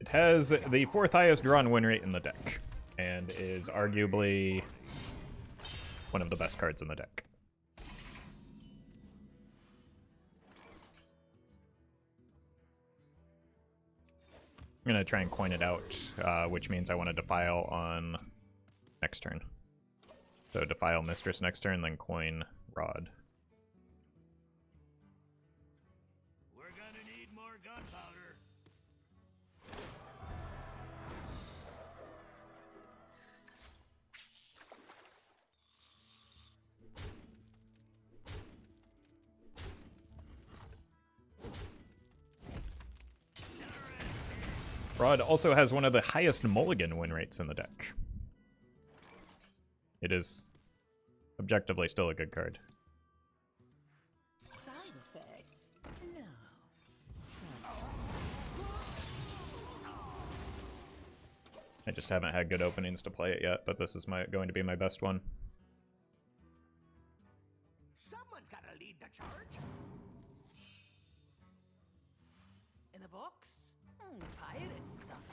It has the 4th highest drawn win rate in the deck, and is arguably one of the best cards in the deck. I'm gonna try and coin it out, which means I want to Defile on next turn. So Defile Mistress next turn, then coin Rod. We're gonna need more gunpowder. Rod also has one of the highest mulligan win rates in the deck. It is objectively still a good card. Side effects? No. I just haven't had good openings to play it yet, but this is going to be my best one. Someone's gotta lead the charge. In the books? Pirate stuff.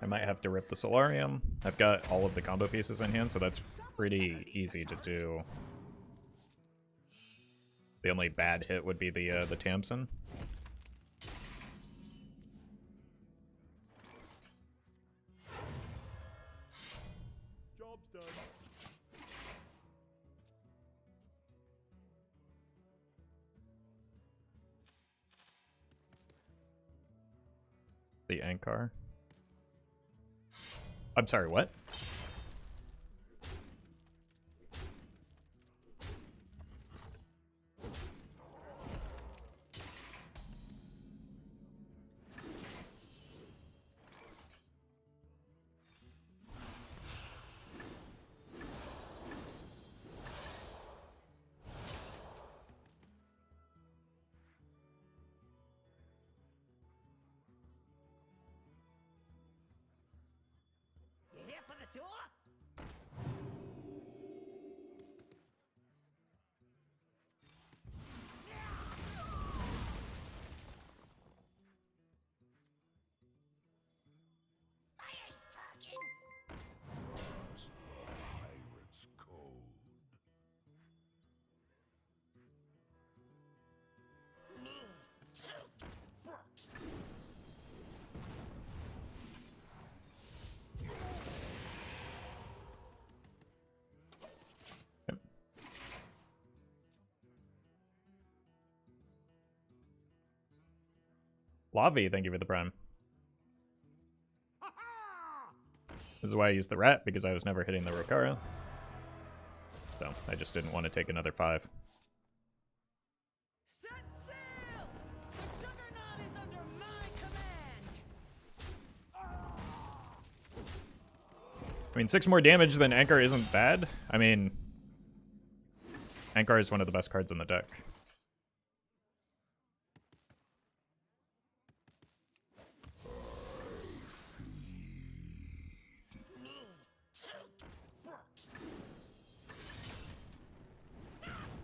I might have to rip the Soularium. I've got all of the combo pieces in hand, so that's pretty easy to do. The only bad hit would be the Tamsin. Job's done. The Ankar. I'm sorry, what? You here for the tour? Lavi, thank you for the prime. This is why I used the rat, because I was never hitting the Rokara. So I just didn't want to take another 5. Set sail! The Juggernaut is under my command! I mean, 6 more damage than Anchor isn't bad. I mean, Anchor is one of the best cards in the deck.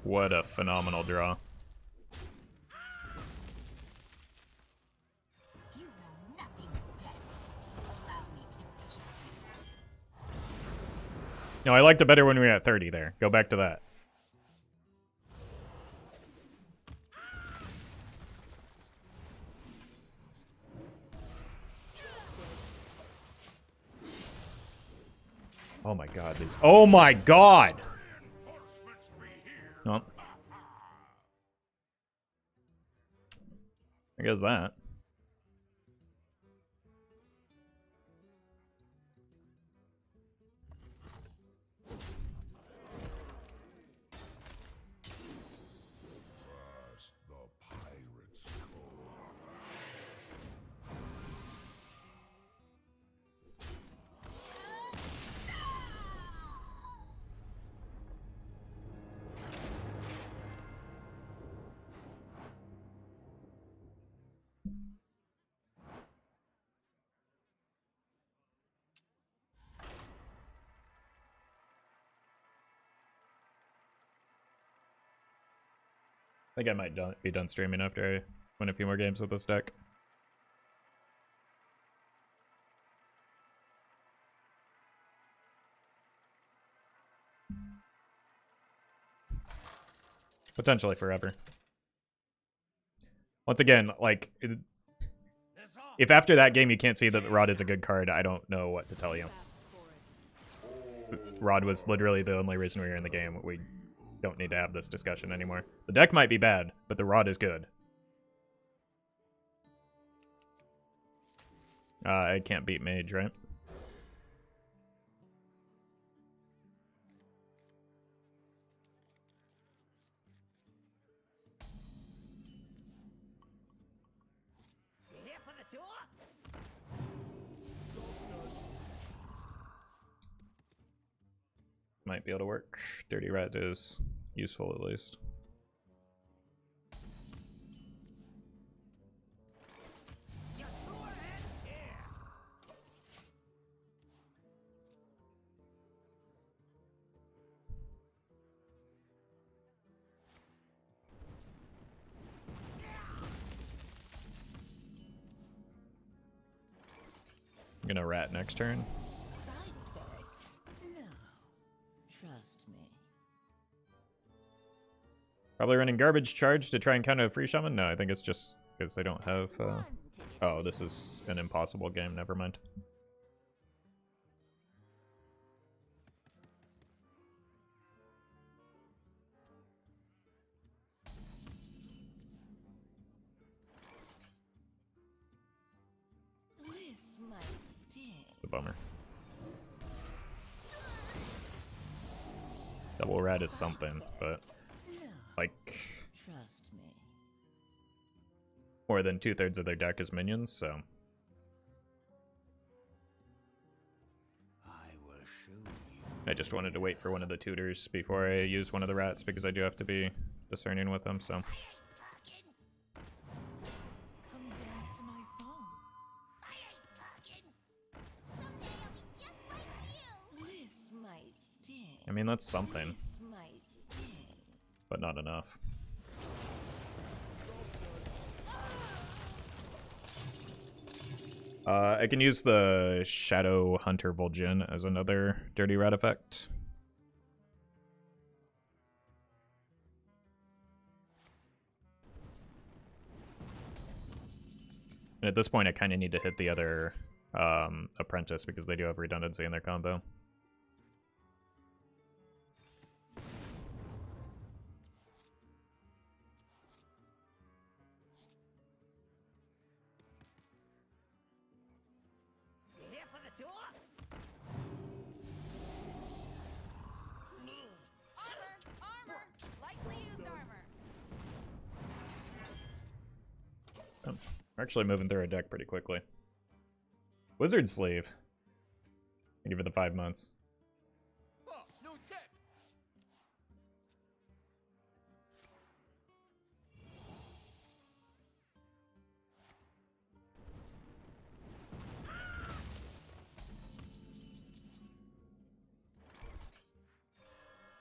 What a phenomenal draw. You know nothing of death. Allow me to kiss you. No, I liked it better when we were at 30 there. Go back to that. Oh my god, these. Oh my god! Oh. I guess that. Fast the pirates call. I think I might be done streaming after I win a few more games with this deck. Potentially forever. Once again, like, if after that game you can't see that the Rod is a good card, I don't know what to tell you. Rod was literally the only reason we were in the game. We don't need to have this discussion anymore. The deck might be bad, but the Rod is good. I can't beat Mage, right? Here for the tour? Might be able to work. Dirty Rat is useful at least. Your tour ends here. I'm gonna Rat next turn. Side effects? No. Trust me. Probably running Garbage Charge to try and counter a free shaman? No, I think it's just because they don't have... Oh, this is an impossible game. Never mind. This might sting. The bummer. Double Rat is something, but No. like Trust me. more than 2/3 of their deck is minions, so I will show you. I just wanted to wait for one of the tutors before I use one of the rats because I do have to be discerning with them, so. Come dance to my song. This might sting. I mean, that's something, This might sting. but not enough. I can use the Shadow Hunter Vol'jin as another Dirty Rat effect. And at this point, I kind of need to hit the other Apprentice because they do have redundancy in their combo. Oh, we're actually moving through our deck pretty quickly. Wizard Sleeve. Thank you for the 5 months. Oh, new tech.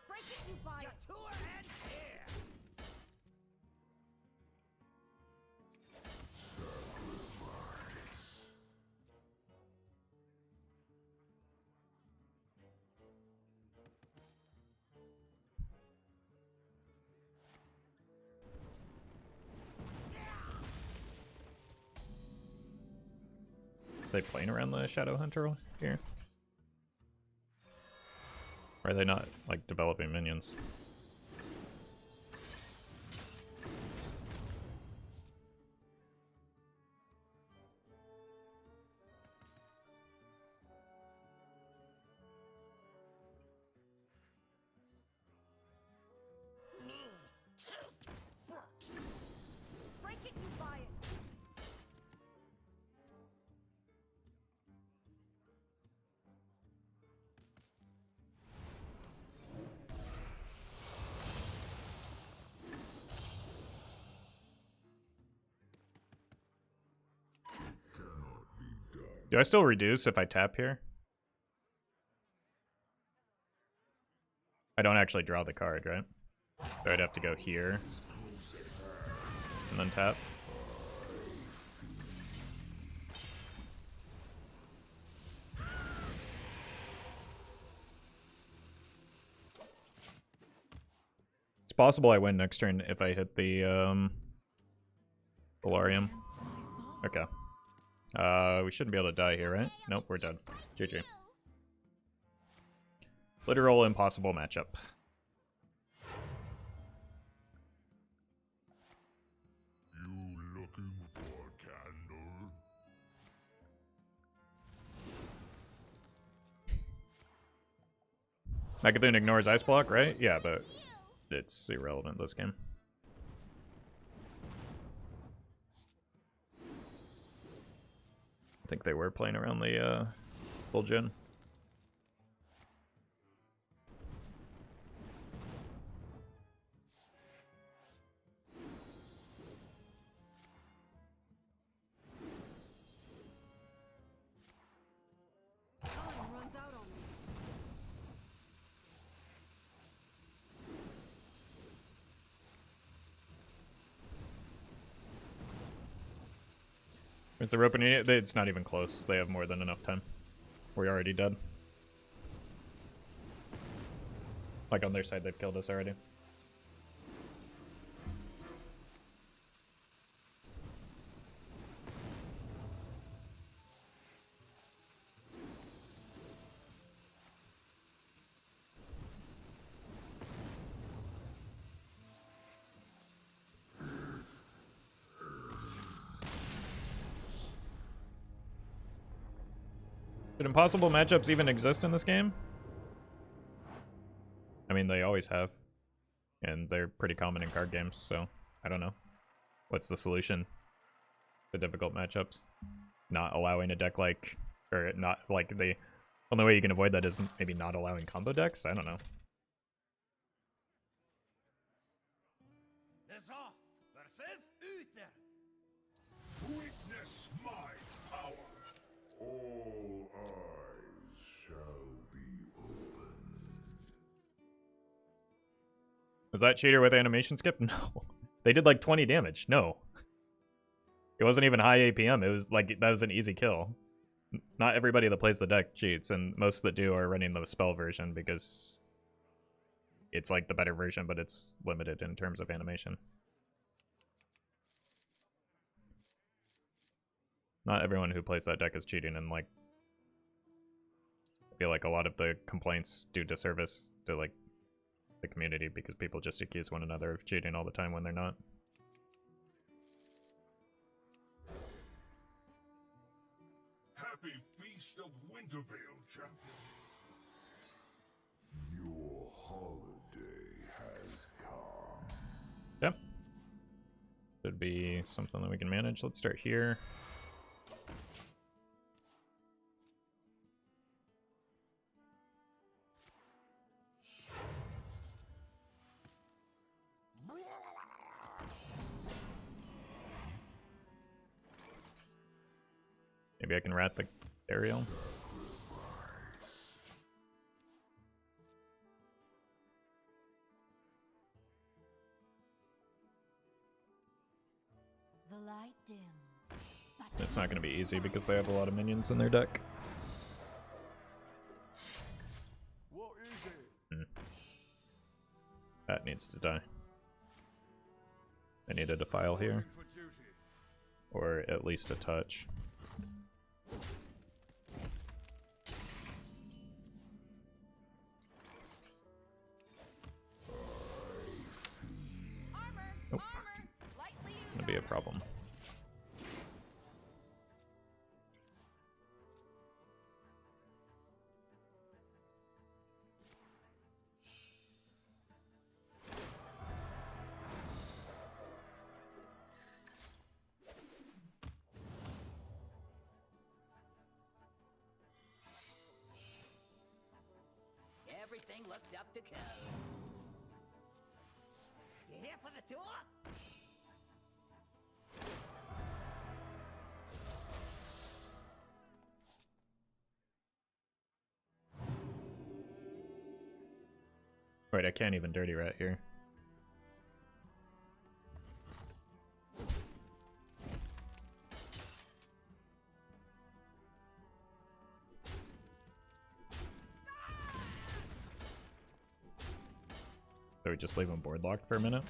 Break it, you buy it. Tour and tear. Are they playing around the Shadow Hunter here? Or are they not, like, developing minions? Break it, you buy it. Do I still reduce if I tap here? I don't actually draw the card, right? So I'd have to go here and then tap. It's possible I win next turn if I hit the Soularium. Okay. We shouldn't be able to die here, right? Nope, we're dead. GG. Literal impossible matchup. You looking for a candle? Mecha'thun ignores Ice Block, right? Yeah, but it's irrelevant this game. I think they were playing around the Vol'jin. Time runs out on me. Is there opening it? It's not even close. They have more than enough time. We're already dead. Like on their side, they've killed us already. Did impossible matchups even exist in this game? I mean, they always have. And they're pretty common in card games, so I don't know. What's the solution to difficult matchups? Not allowing a deck like... Or not, like, the only way you can avoid that is maybe not allowing combo decks? I don't know. Is off versus Uther. Witness my power. All eyes shall be opened. Was that cheater with animation skip? No. They did like 20 damage. No. It wasn't even high APM. It was like, that was an easy kill. Not everybody that plays the deck cheats, and most that do are running the spell version because it's like the better version, but it's limited in terms of animation. Not everyone who plays that deck is cheating, and like, I feel like a lot of the complaints do disservice to like the community because people just accuse one another of cheating all the time when they're not. Happy Feast of Wintervale, champion. Your holiday has come. Yep. Should be something that we can manage. Let's start here. Maybe I can rat the burial. The light dims, but It's not going to be easy because they have a lot of minions in their deck. What is it? That needs to die. I need a Defile here. For duty. Or at least a touch. Nope. Gonna be a problem. Everything looks up to code. You here for the tour? Right, I can't even dirty rat here. So we just leave him board locked for a minute.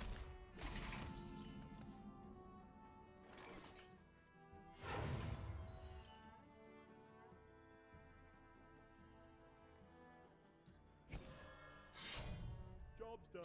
Job's done.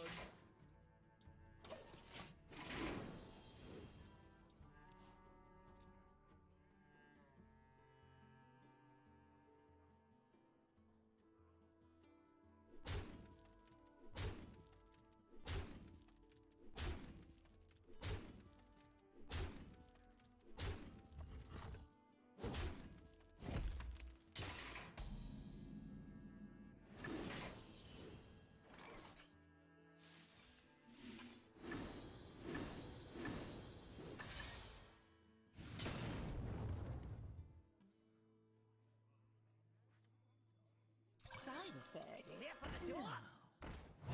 Side effect. You here for the tour?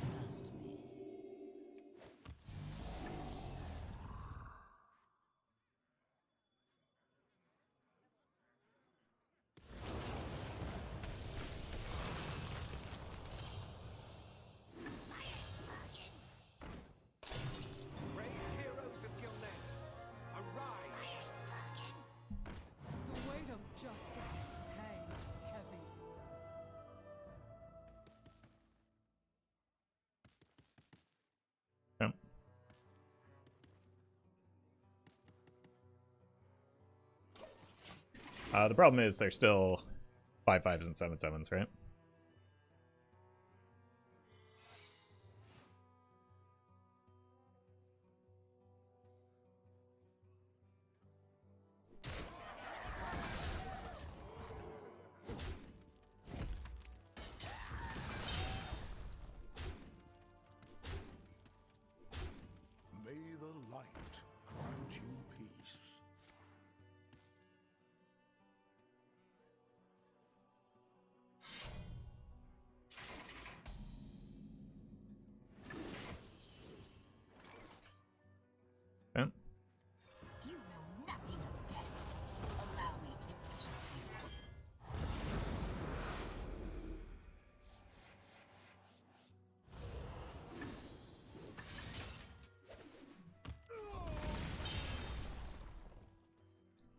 Trust me. Brave heroes of Gilneas, arise! The weight of justice hangs heavy. Yep. The problem is they're still 5/5s and 7/7s, right? May the light grant you peace. Yep. you know nothing of death. Allow me to teach you.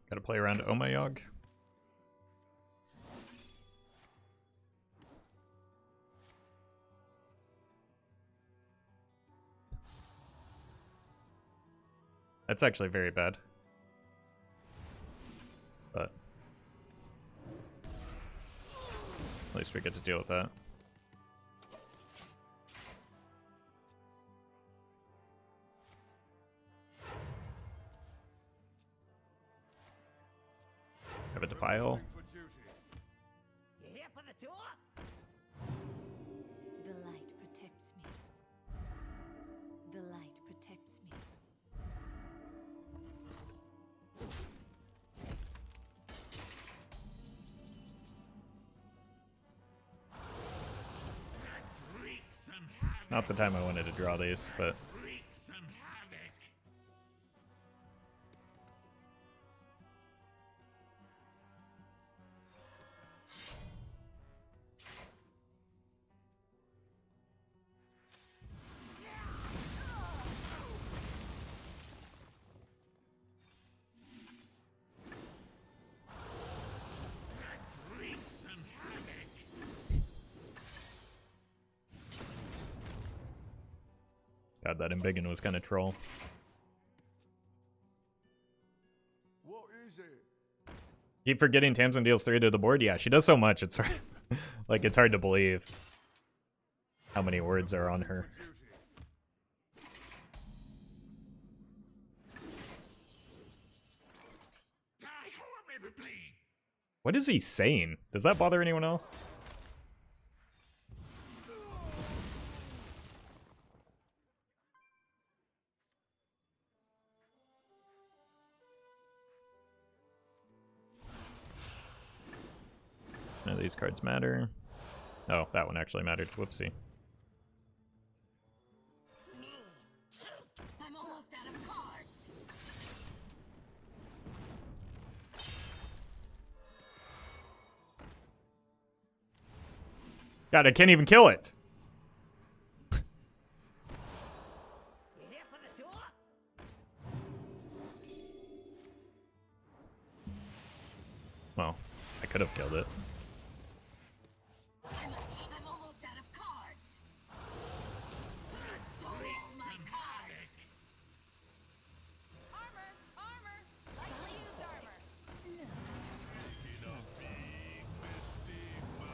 Gotta play around Omayog. That's actually very bad. But at least we get to deal with that. a Defile. For duty. You here for the tour? The light protects me. The light protects me. Let's wreak some havoc. Not the time I wanted to draw these, but Wreak some havoc. Let's wreak some havoc. God, that Embiggen was kind of troll. What is it? Keep forgetting Tamsin deals 3 to the board. Yeah, she does so much. It's hard, like it's hard to believe how many words are on her. Die, who may bleed. What is he saying? Does that bother anyone else? None of these cards matter. Oh, that one actually mattered. Whoopsie. I'm almost out of cards. God, I can't even kill it. You here for the tour? Well, I could have killed it. I'm almost out of cards. Stole all my cards. Armor! Armor! Like to use armor. Making a big mistake, man.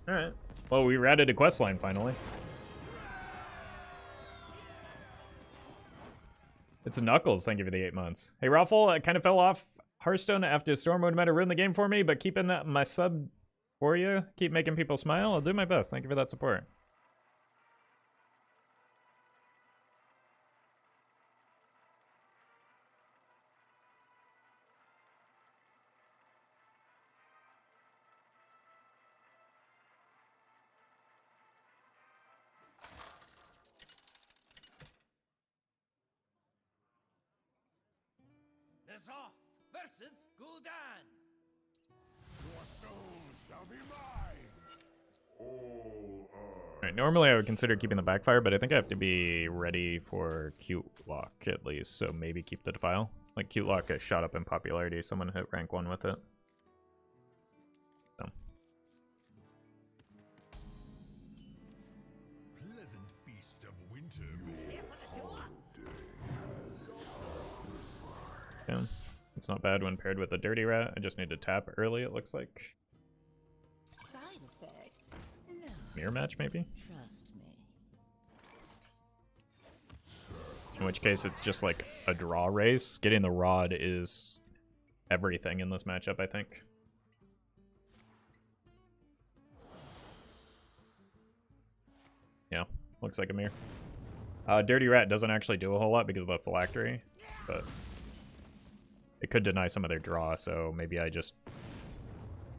Alright. Well, we ratted a quest line finally. It's Knuckles, thank you for the 8 months. Hey, Roffle, I kind of fell off Hearthstone after Storm Mode might have ruined the game for me, but keeping my sub for you, keep making people smile, I'll do my best. Thank you for that support. Off versus Gul'dan. Your soul shall be mine. All Alright, normally I would consider keeping the Backfire, but I think I have to be ready for Cute Lock at least, so maybe keep the Defile. Like, Cute Lock has shot up in popularity, someone hit rank 1 with it. So. Pleasant feast of winter. Here for the tour? Yeah. It's not bad when paired with a Dirty Rat. I just need to tap early, it looks like. Side effects? No. Mirror match, maybe? Trust me. In which case, it's just like a draw race. Getting the Rod is everything in this matchup, I think. Yeah, looks like a mirror. Dirty Rat doesn't actually do a whole lot because of the Phylactery, but it could deny some of their draw, so maybe I just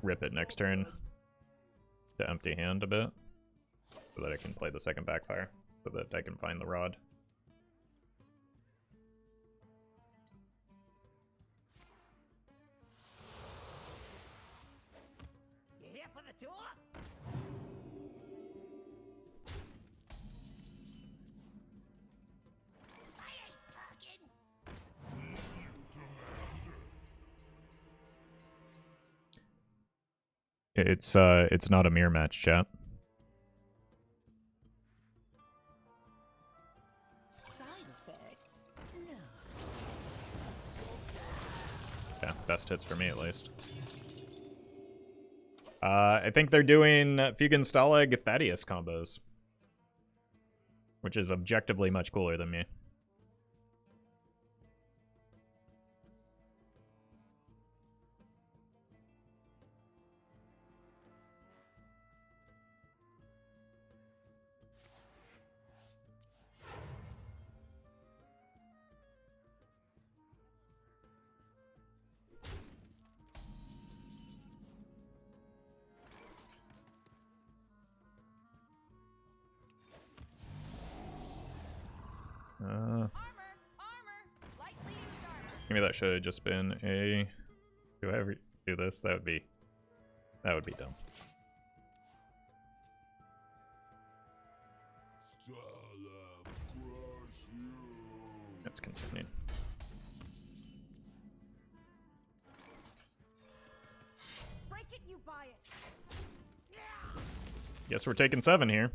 rip it next turn to empty hand a bit so that I can play the second Backfire, so that I can find the Rod. You here for the tour? I ain't talking. It's not a mirror match, chat. Side effects? No. best hits for me, at least. I think they're doing Fugan Stalag Thaddeus combos, which is objectively much cooler than me. Maybe that should have just been a... Do I ever do this? That would be dumb. That's concerning. Break it, you buy it. Guess we're taking 7 here.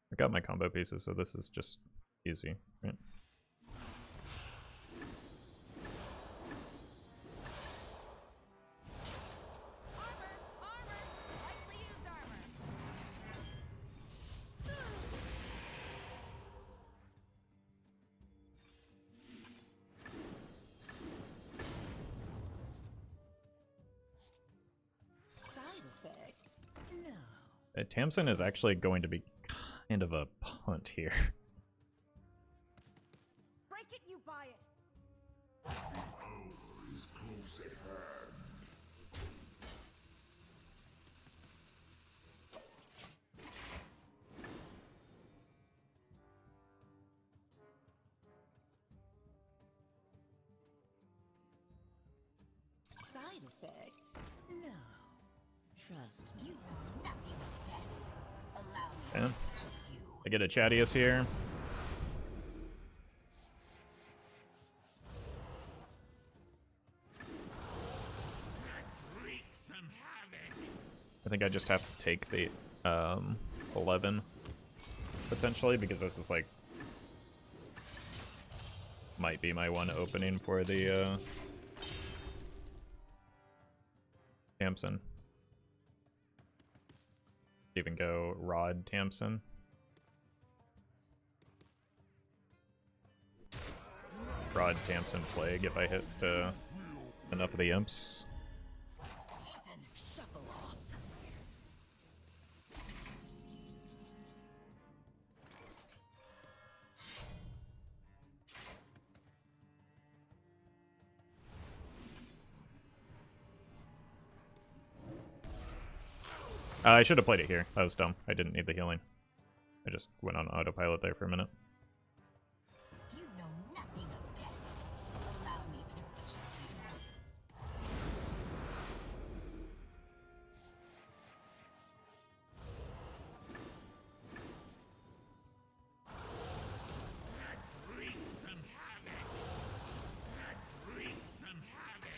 I got my combo pieces, so this is just easy, right? Tamsin is actually going to be kind of a punt here. Break it, you buy it. The hour is close at hand. Side effects? No. Trust me. You know nothing of death. Allow me Yeah. to fix you. I get a Chattius here. Let's wreak some havoc. I think I just have to take the 11 potentially, because this is like might be my one opening for the Tamsin. Even go Rod Tamsin. Rod Tamsin Plague if I hit enough of the imps. Hasten, shuffle off. I should have played it here. That was dumb. I didn't need the healing. I just went on autopilot there for a minute. You know nothing of death. Allow me to fix you. Let's wreak some havoc. Let's wreak some havoc.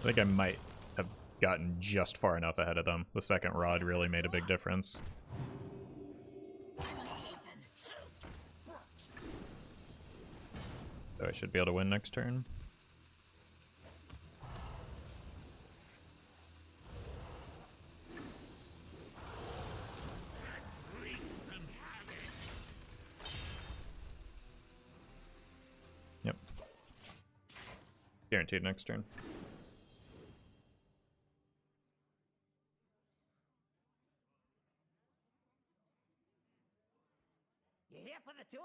I think I might have gotten just far enough ahead of them. The second rod really made a big difference. So I should be able to win next turn. Let's wreak some havoc. Yep. Guaranteed next turn. You here for the tour?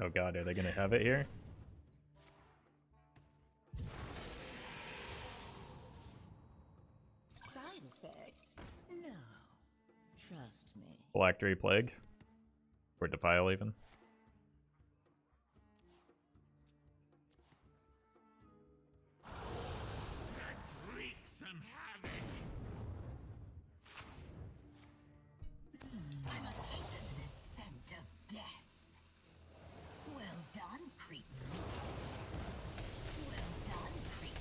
Oh god, are they gonna have it here? Side effects? No. Trust me. Phylactery Plague? Or Defile even? Let's wreak some havoc. I must hasten this scent of death. Well done, Cretan. Well done, Cretan.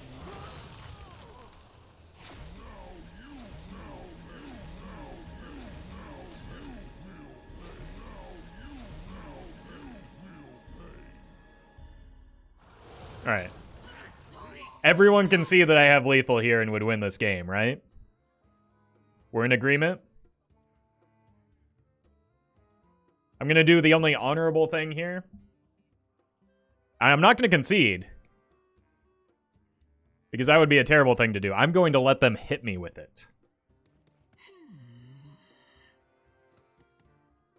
Alright. Everyone can see that I have lethal here and would win this game, right? We're in agreement? I'm gonna do the only honorable thing here. I'm not gonna concede. Because that would be a terrible thing to do. I'm going to let them hit me with it.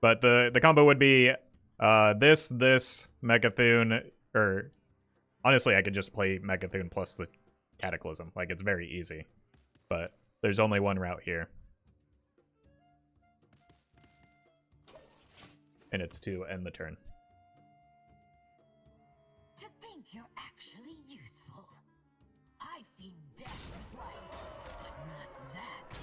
But the combo would be this, Mecha'thun, or honestly, I could just play Mecha'thun plus the Cataclysm. Like, it's very easy. But there's only one route here. And it's to end the turn. To think you're actually useful. I've seen death twice, but not that.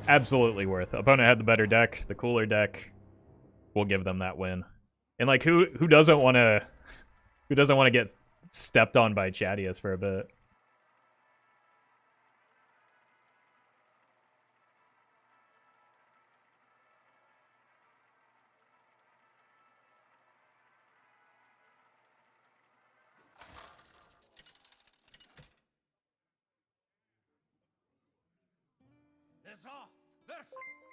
Absolutely worth. Opponent had the better deck, the cooler deck. We'll give them that win. And like, who doesn't want to get stepped on by Chadius for a bit? It's off versus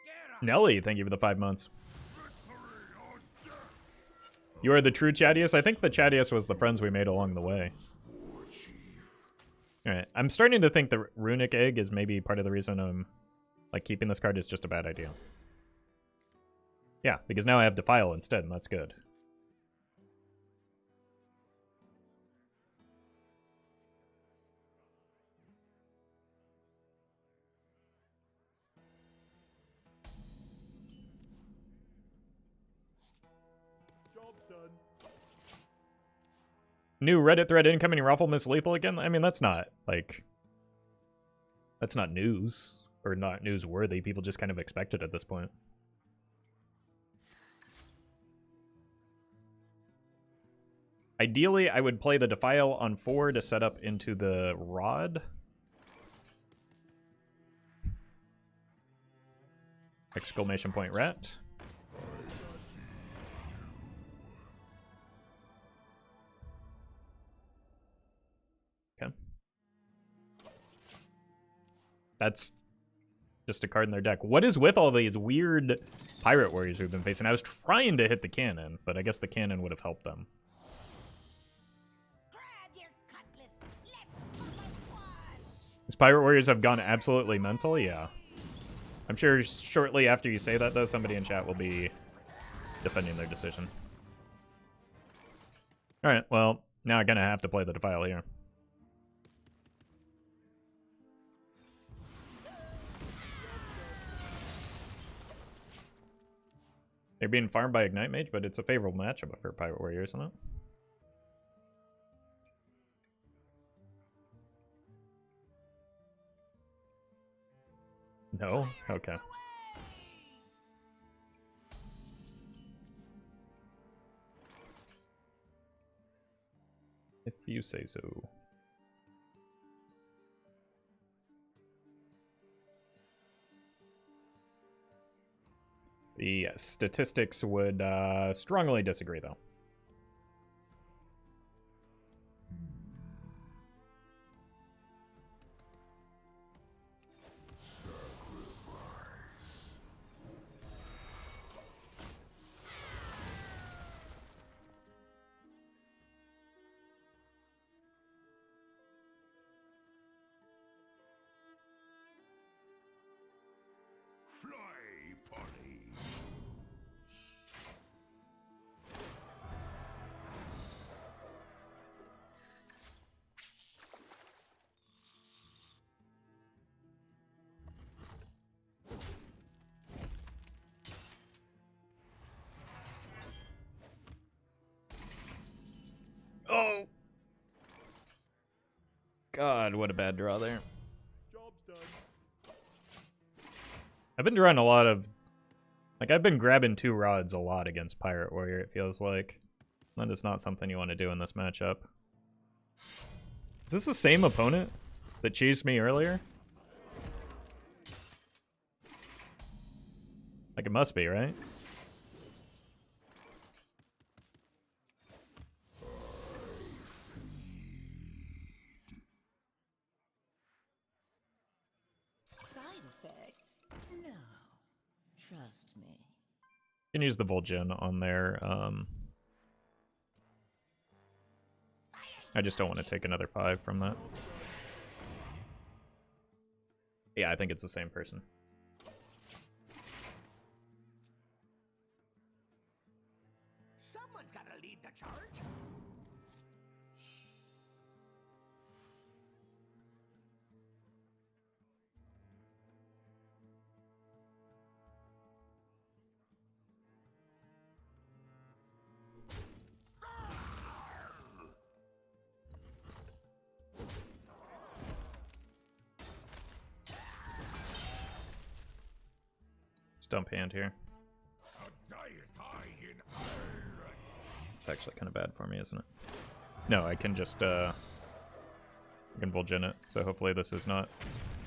Gera. Nelly, thank you for the 5 months. You are the true Chadius? I think the Chadius was the friends we made along the way. Alright, I'm starting to think the Runic Egg is maybe part of the reason I'm like keeping this card is just a bad idea. Yeah, because now I have Defile instead, and that's good. New Reddit thread incoming, Roffle Miss Lethal again? I mean, that's not, like... That's not news. Or not newsworthy. People just kind of expect it at this point. Ideally, I would play the Defile on 4 to set up into the Rod. Exclamation point rat. Okay. That's just a card in their deck. What is with all these weird pirate warriors we've been facing? I was trying to hit the cannon, but I guess the cannon would have helped them. Grab your cutlass. Let's swash. These pirate warriors have gone absolutely mental, yeah. I'm sure shortly after you say that, though, somebody in chat will be defending their decision. Alright, well, now I'm gonna have to play the Defile here. They're being farmed by Ignite Mage, but it's a favorable matchup for Pirate Warrior, isn't it? No? Okay. If you say so. The statistics would strongly disagree, though. God, what a bad draw there. Job's done. I've been drawing a lot of... Like, I've been grabbing 2 rods a lot against Pirate Warrior, it feels like. That is not something you want to do in this matchup. Is this the same opponent that cheesed me earlier? Like, it must be, right? Side effects? No. Trust me. You can use the Vol'jin on there. I just don't want to take another 5 from that. Yeah, I think it's the same person. Someone's gotta lead the charge. Stump hand here. A diet high in iron. It's actually kind of bad for me, isn't it? No, I can just, I can Vol'jin it, so hopefully this is not...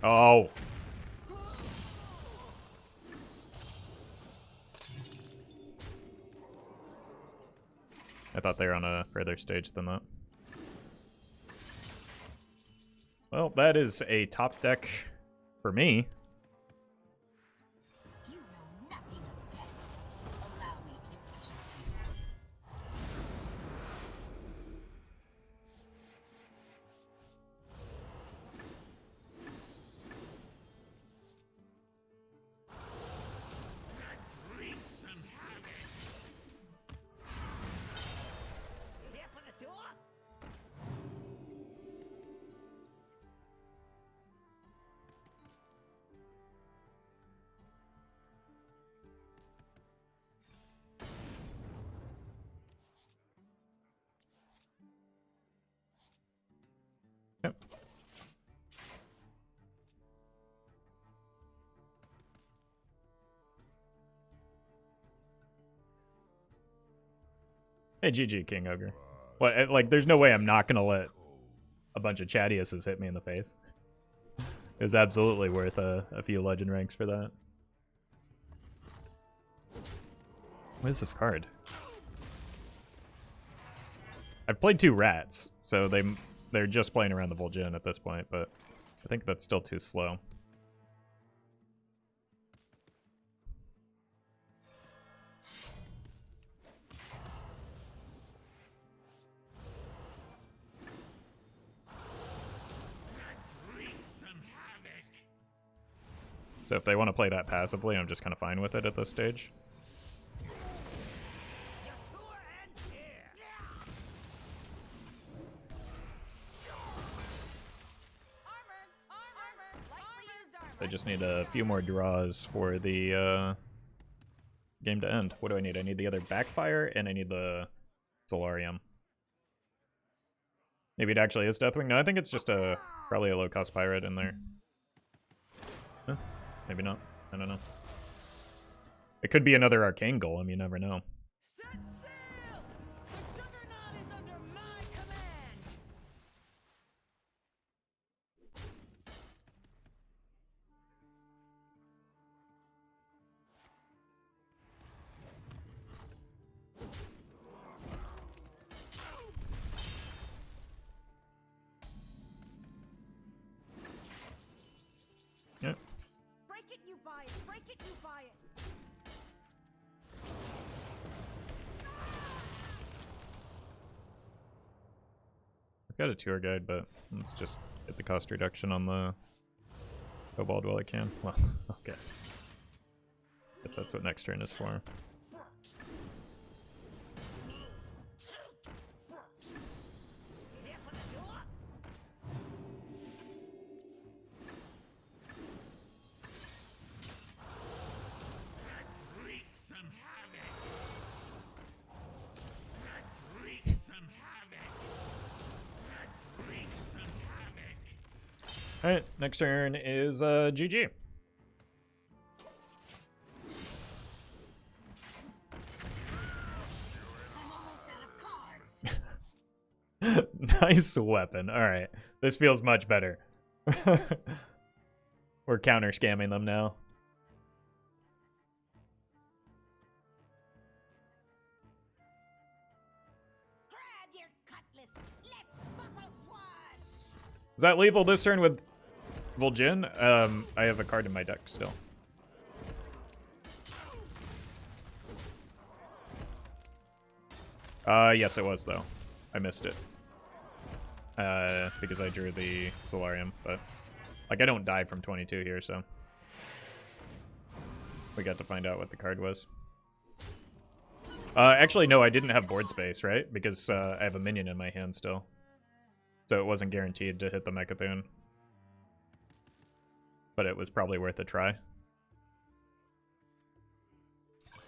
Oh! I thought they were on a further stage than that. Well, that is a top deck for me. You know nothing of death. Allow me to teach Let's wreak some havoc. Here for the door. Yep. Hey, GG, King Ogre. What, like, there's no way I'm not gonna let a bunch of Chadiuses hit me in the face. It was absolutely worth a few legend ranks for that. What is this card? I've played 2 rats, so they're just playing around the Vol'jin at this point, but I think that's still too slow. Let's wreak some havoc. So if they want to play that passively, I'm just kind of fine with it at this stage. Your tour ends here. Armor. Lightly used armor. They just need a few more draws for the game to end. What do I need? I need the other Backfire, and I need the Soularium. Maybe it actually is Deathwing. No, I think it's just probably a low-cost pirate in there. Huh? Maybe not. I don't know. It could be another Arcane Golem. You never know. Set sail! The Juggernaut is under my command! Yep. Break it, you buy it! Break it, you buy it! I've got a tour guide, but let's just get the cost reduction on the Kobold while I can. Well, okay. Guess that's what next turn is for. Here for the door. Let's wreak some havoc. Let's wreak some havoc. Let's wreak some havoc. Alright, next turn is GG. I'm almost out of cards. Nice weapon. Alright, this feels much better. We're counter scamming them now. Grab your cutlass. Let's buckle swash. Is that lethal this turn with Vol'jin? I have a card in my deck still. Yes, it was though. I missed it. Because I drew the Soularium, but like I don't die from 22 here, so we got to find out what the card was. Actually, no, I didn't have board space, right? Because I have a minion in my hand still, so it wasn't guaranteed to hit the Mecha'thun. But it was probably worth a try.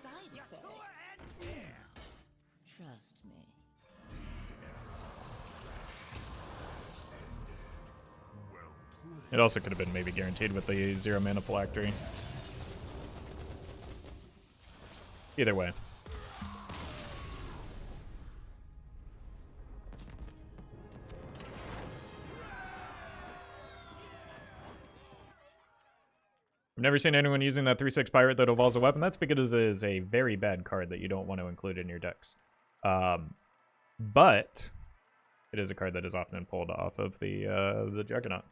Side effects. Trust me. It also could have been maybe guaranteed with the 0 mana Phylactery. Either way. I've never seen anyone using that 3/6 pirate that evolves a weapon. That's because it is a very bad card that you don't want to include in your decks. But it is a card that is often pulled off of the Juggernaut.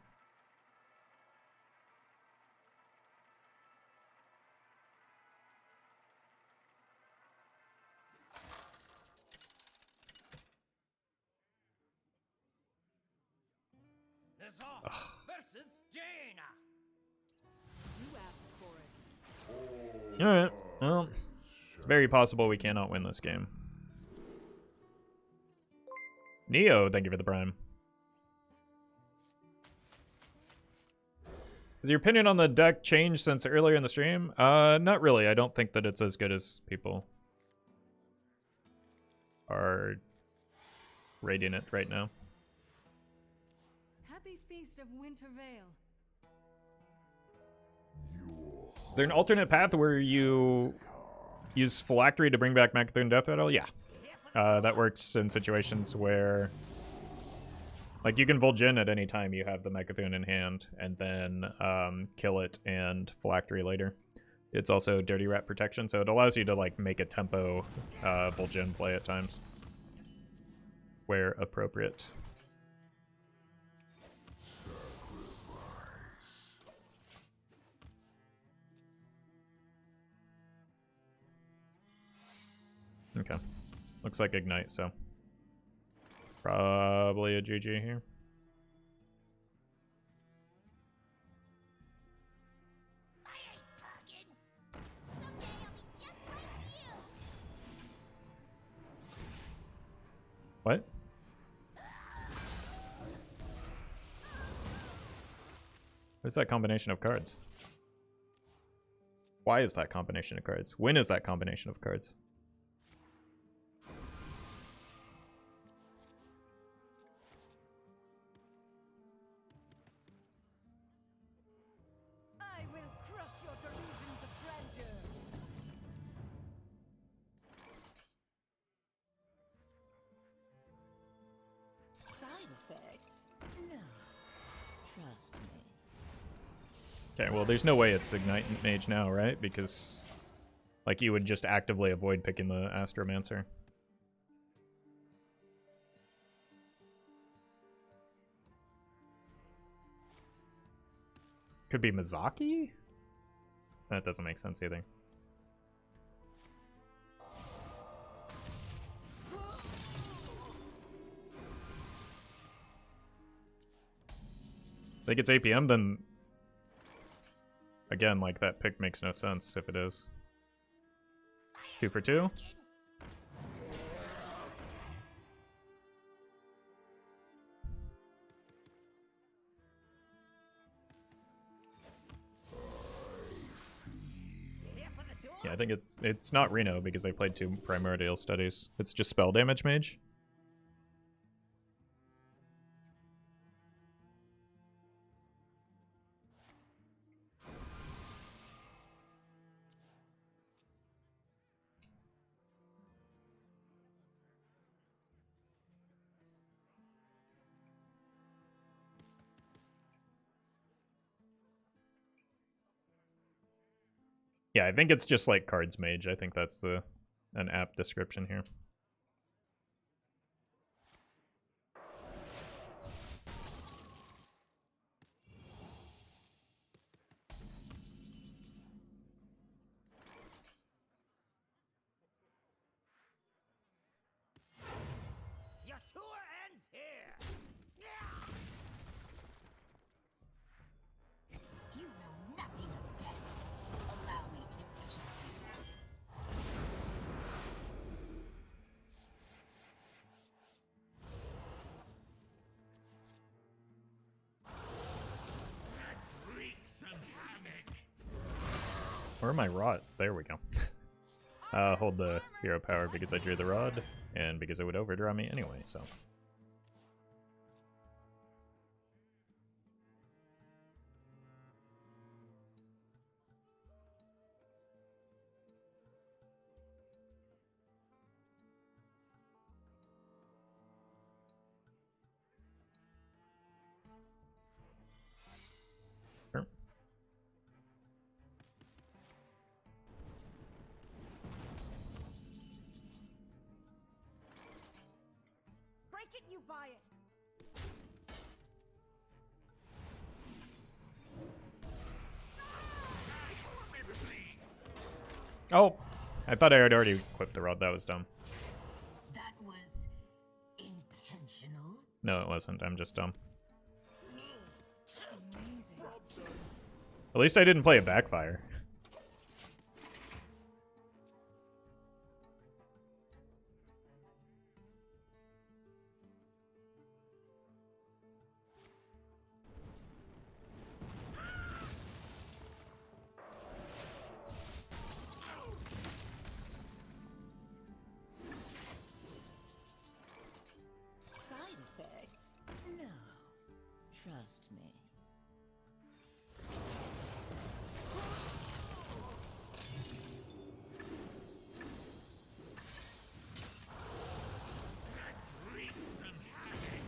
Versus Jaina. You asked for it. Alright, well, it's very possible we cannot win this game. Neo, thank you for the prime. Has your opinion on the deck changed since earlier in the stream? Not really. I don't think that it's as good as people are rating it right now. Happy Feast of Winter Vale. Is there an alternate path where you use Phylactery to bring back Mecha'thun Death Rattle? Yeah. That works in situations where, like, you can Vol'jin at any time you have the Mecha'thun in hand, and then kill it and Phylactery later. It's also Dirty Rat protection, so it allows you to, like, make a tempo Vol'jin play at times where appropriate. Okay. Looks like Ignite, so probably a GG here. I ain't talking. Someday I'll be just like you. What? What is that combination of cards? Why is that combination of cards? When is that combination of cards? I will crush your delusions of grandeur. Side effects? No. Trust me. Okay, well, there's no way it's Ignite Mage now, right? Because, like, you would just actively avoid picking the Astromancer. Could be Mizaki? That doesn't make sense either. I think it's APM, then again, like, that pick makes no sense if it is. 2 for 2? Yeah, I think it's not Reno because I played 2 Primordial Studies. It's just Spell Damage Mage. Yeah, I think it's just like Cards Mage. I think that's an apt description here. Your tour ends here. You know nothing of death. Allow me to teach you. Let's wreak some havoc. Where am I rot? There we go. Hold the hero power because I drew the rod, and because it would overdraw me anyway, so. Sure. Break it, you buy it. Oh! I thought I had already equipped the rod. That was dumb. That was intentional. No, it wasn't. I'm just dumb. Amazing. At least I didn't play a Backfire. Side effects? No. Trust me. Let's wreak some havoc.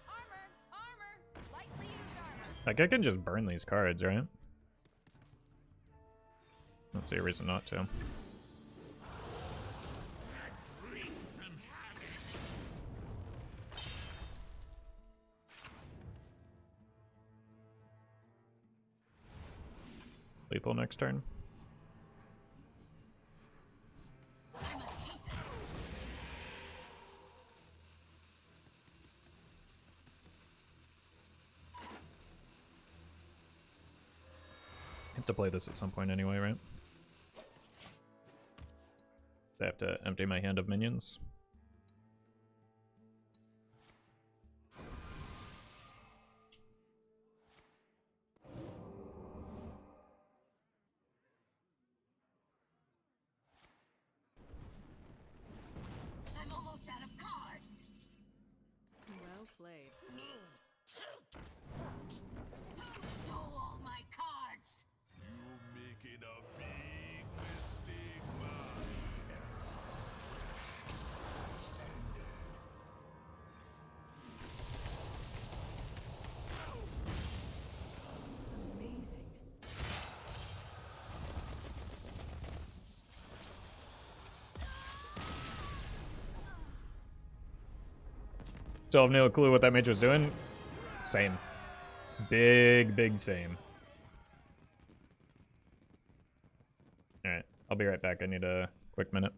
Armor! Armor! Lightly used armor. Like, I can just burn these cards, right? Don't see a reason not to. Let's wreak some havoc. Lethal next turn. I must hasten. I have to play this at some point anyway, right? I have to empty my hand of minions. I'm almost out of cards. Well played. Who stole all my cards? You making a big mistake, man. Amazing. Still have no clue what that mage was doing. Same. Big same. Alright, I'll be right back. I need a quick minute.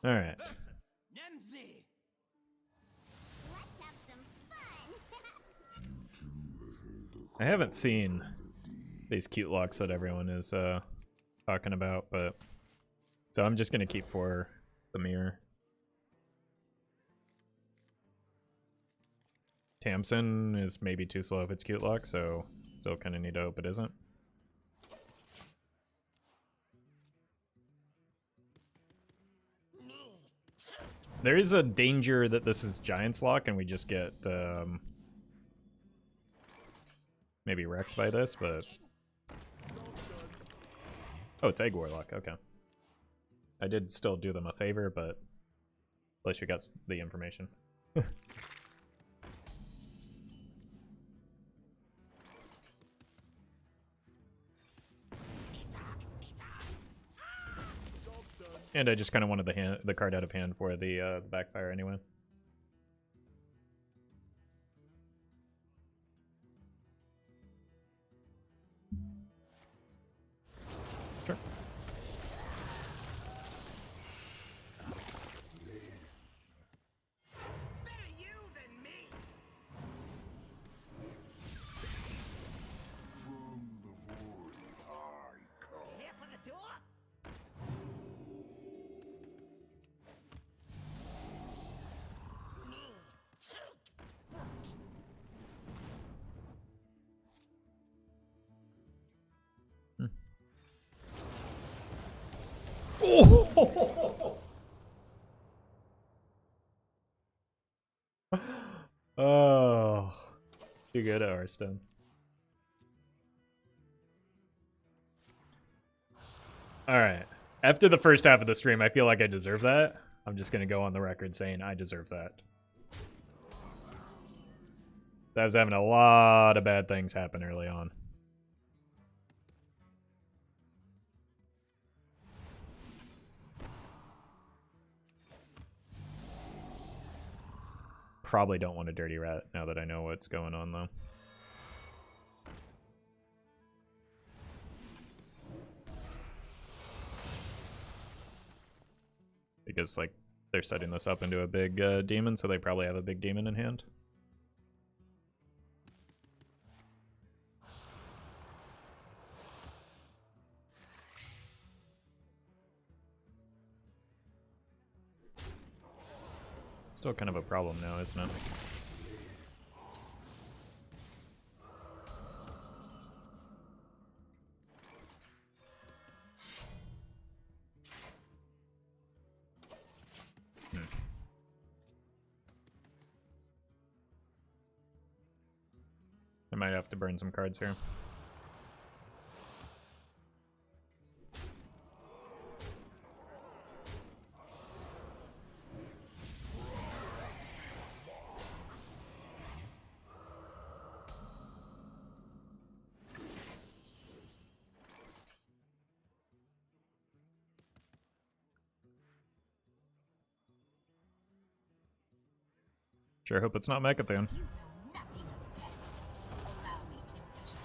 Alright. Let's have some fun. I haven't seen these cute locks that everyone is talking about, but so I'm just gonna keep for the mirror. Tamsin is maybe too slow if it's cute lock, so still kind of need to hope it isn't. There is a danger that this is Giant's Lock and we just get maybe wrecked by this, but... Oh, it's Egg Warlock, okay. I did still do them a favor, but at least we got the information. And I just kind of wanted the card out of hand for the Backfire anyway. Sure. Better you than me. From the void I come. Here for the door. Oh, too good at Hearthstone. All right. After the first half of the stream, I feel like I deserve that. I'm just gonna go on the record saying I deserve that. I was having a lot of bad things happen early on. Probably don't want a dirty rat now that I know what's going on though. Because like they're setting this up into a big demon, so they probably have a big demon in hand. Still kind of a problem now, isn't it? I might have to burn some cards here. Sure hope it's not Mecha'thun. You know nothing of death. Allow me to teach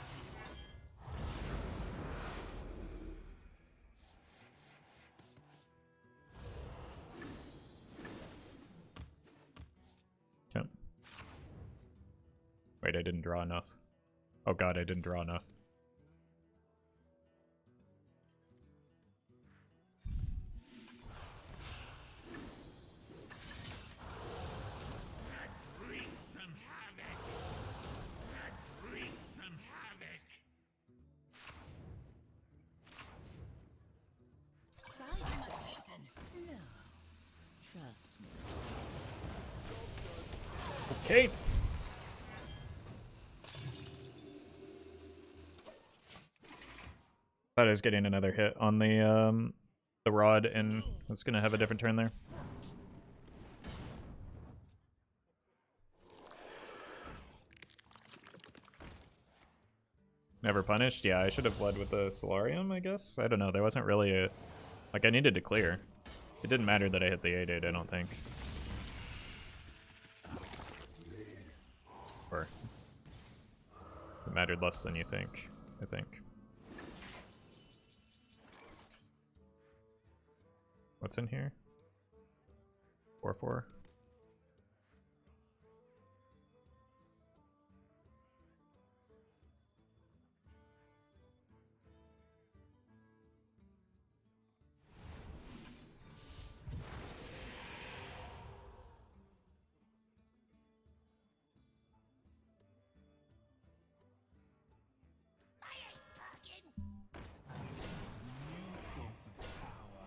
you. Okay. Wait, I didn't draw enough. Oh god, I didn't draw enough. Let's wreak some havoc. Let's wreak some havoc. Size Mecha'thun. No. Trust me. Okay. Thought I was getting another hit on the rod and was gonna have a different turn there. Never punished? Yeah, I should have led with the Soularium, I guess. I don't know. There wasn't really a... Like, I needed to clear. It didn't matter that I hit the 8-8, I don't think. Or... It mattered less than you think, I think. What's in here? 4/4. I ain't talking. New source of power.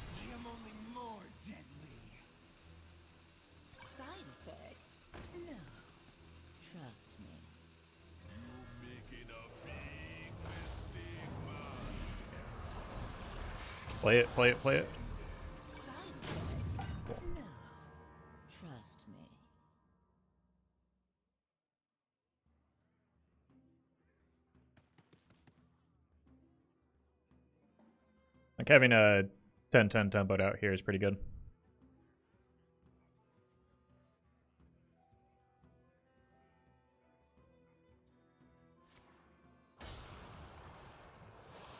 I am only more deadly. Side effects? No. Trust me. You making a big mistake, man. Play it, play it, play it. Side effects? No. Trust me. Like having a 10-10 tempoed out here is pretty good.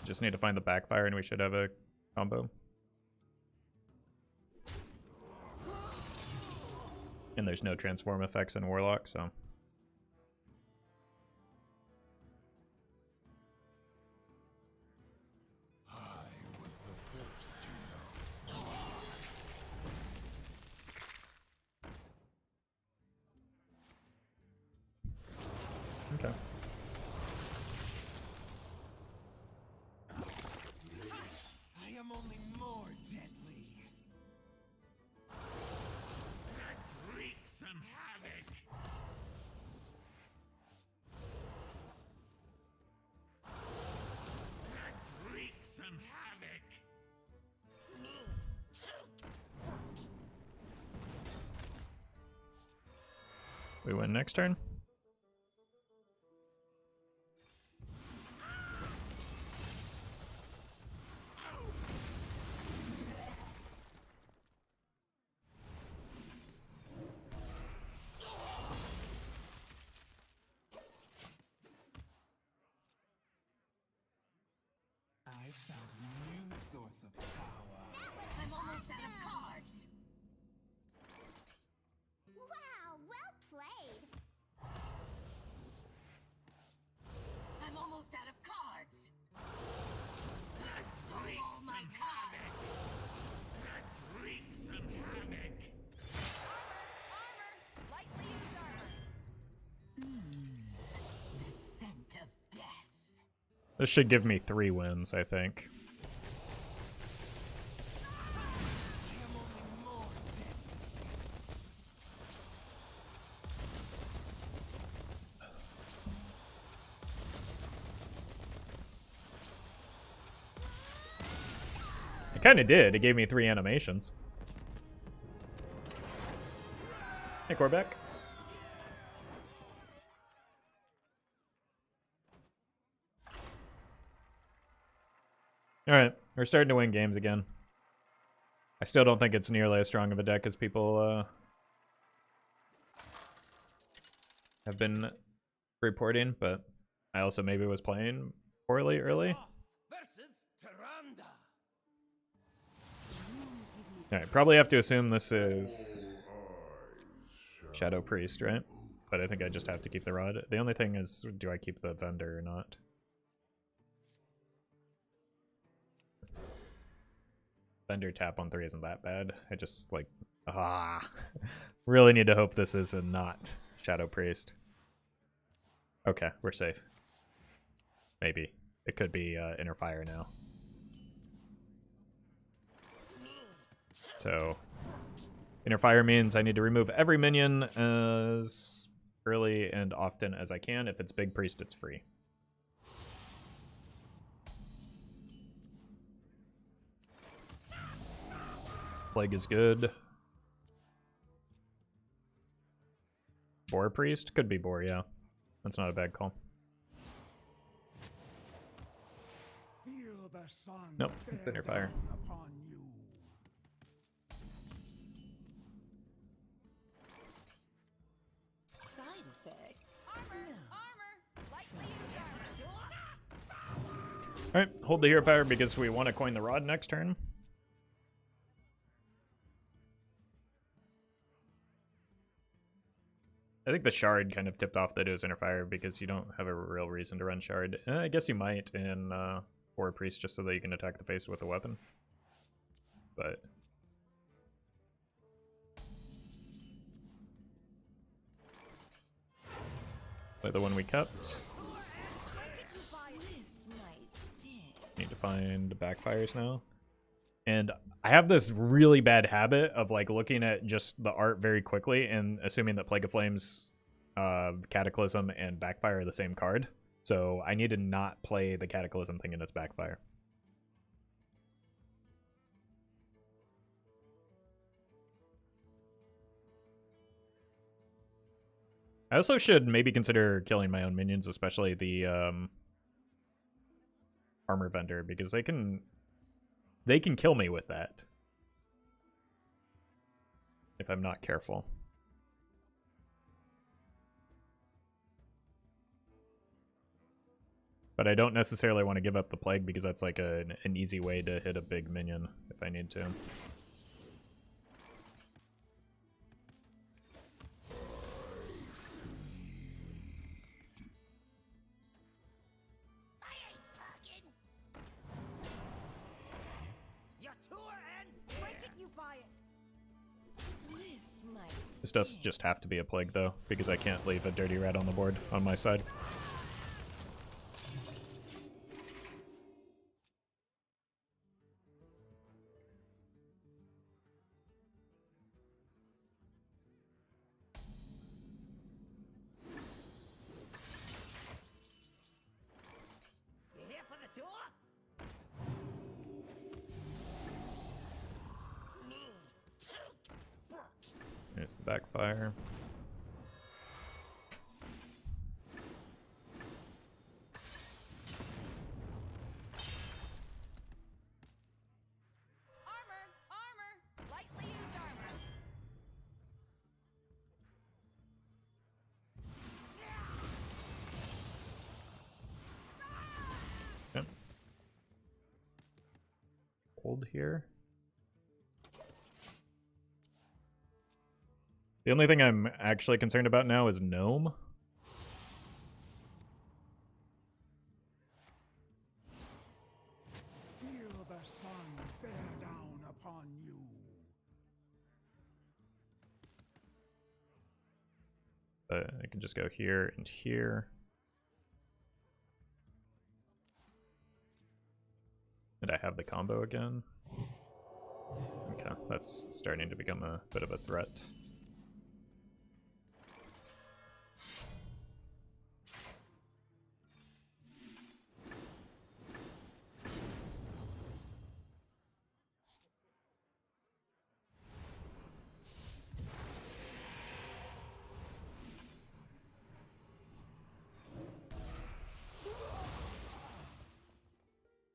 Just need to find the backfire and we should have a combo. And there's no transform effects in Warlock, so. I was the first, you know. Okay. I am only more deadly. Let's wreak some havoc. Let's wreak some havoc. We win next turn. I found a new source of power. I'm almost out of cards. Wow, well played. I'm almost out of cards. Let's wreak all my some havoc. Let's wreak some havoc. Lightly used armor. The scent of death. This should give me 3 wins, I think. I am only more deadly. It kind of did. It gave me 3 animations. Hey, Corbeck. Alright, we're starting to win games again. I still don't think it's nearly as strong of a deck as people have been reporting, but I also maybe was playing poorly early. Versus Tyrande. Alright, probably have to assume this is Shadow Priest, right? But I think I just have to keep the Rod. The only thing is, do I keep the Vendor or not? Vendor tap on 3 isn't that bad. I just, like, really need to hope this is a not Shadow Priest. Okay, we're safe. Maybe. It could be Inner Fire now. So, Inner Fire means I need to remove every minion as early and often as I can. If it's Big Priest, it's free. Plague is good. Boar Priest? Could be Boar, yeah. That's not a bad call. Feel the sun Nope, it's Inner Fire. upon you. Side effects? Armor! Lightly used armor! Alright, hold the Hero Power because we want to coin the Rod next turn. I think the Shard kind of tipped off that it was Inner Fire because you don't have a real reason to run Shard. I guess you might in War Priest just so that you can attack the face with a weapon. But... play the one we kept. Need to find Backfires now. And I have this really bad habit of like looking at just the art very quickly and assuming that Plague of Flames, Cataclysm, and Backfire are the same card. So I need to not play the Cataclysm thing in its Backfire. I also should maybe consider killing my own minions, especially the armor vendor, because they can kill me with that if I'm not careful. But I don't necessarily want to give up the Plague because that's like an easy way to hit a big minion if I need to. This does just have to be a Plague though, because I can't leave a Dirty Rat on the board on my side. There's the Backfire. Armor! Lightly used armor! Okay. Hold here. The only thing I'm actually concerned about now is Gnome. Feel the sun bear down upon you. I can just go here and here. And I have the combo again. Okay, that's starting to become a bit of a threat.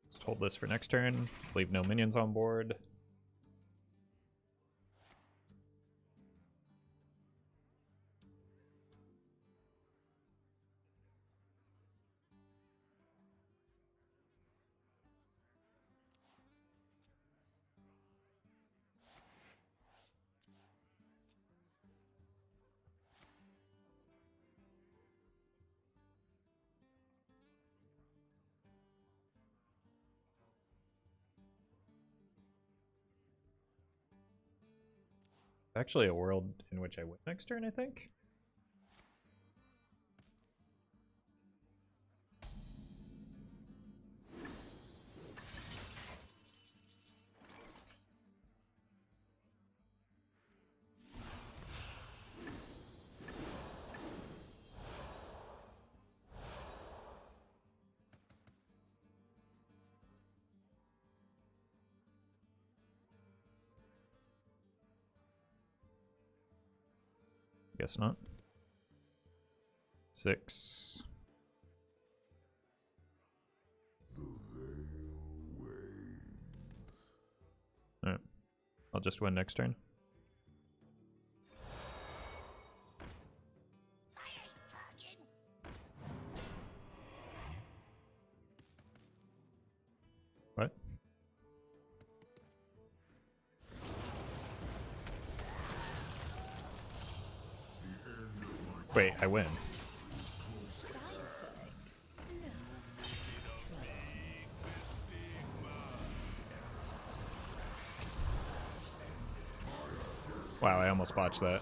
Just hold this for next turn. Leave no minions on board. Actually a world in which I win next turn, I think. Guess not. 6. Alright. I'll just win next turn. What? Wait, I win. Wow, I almost botched that.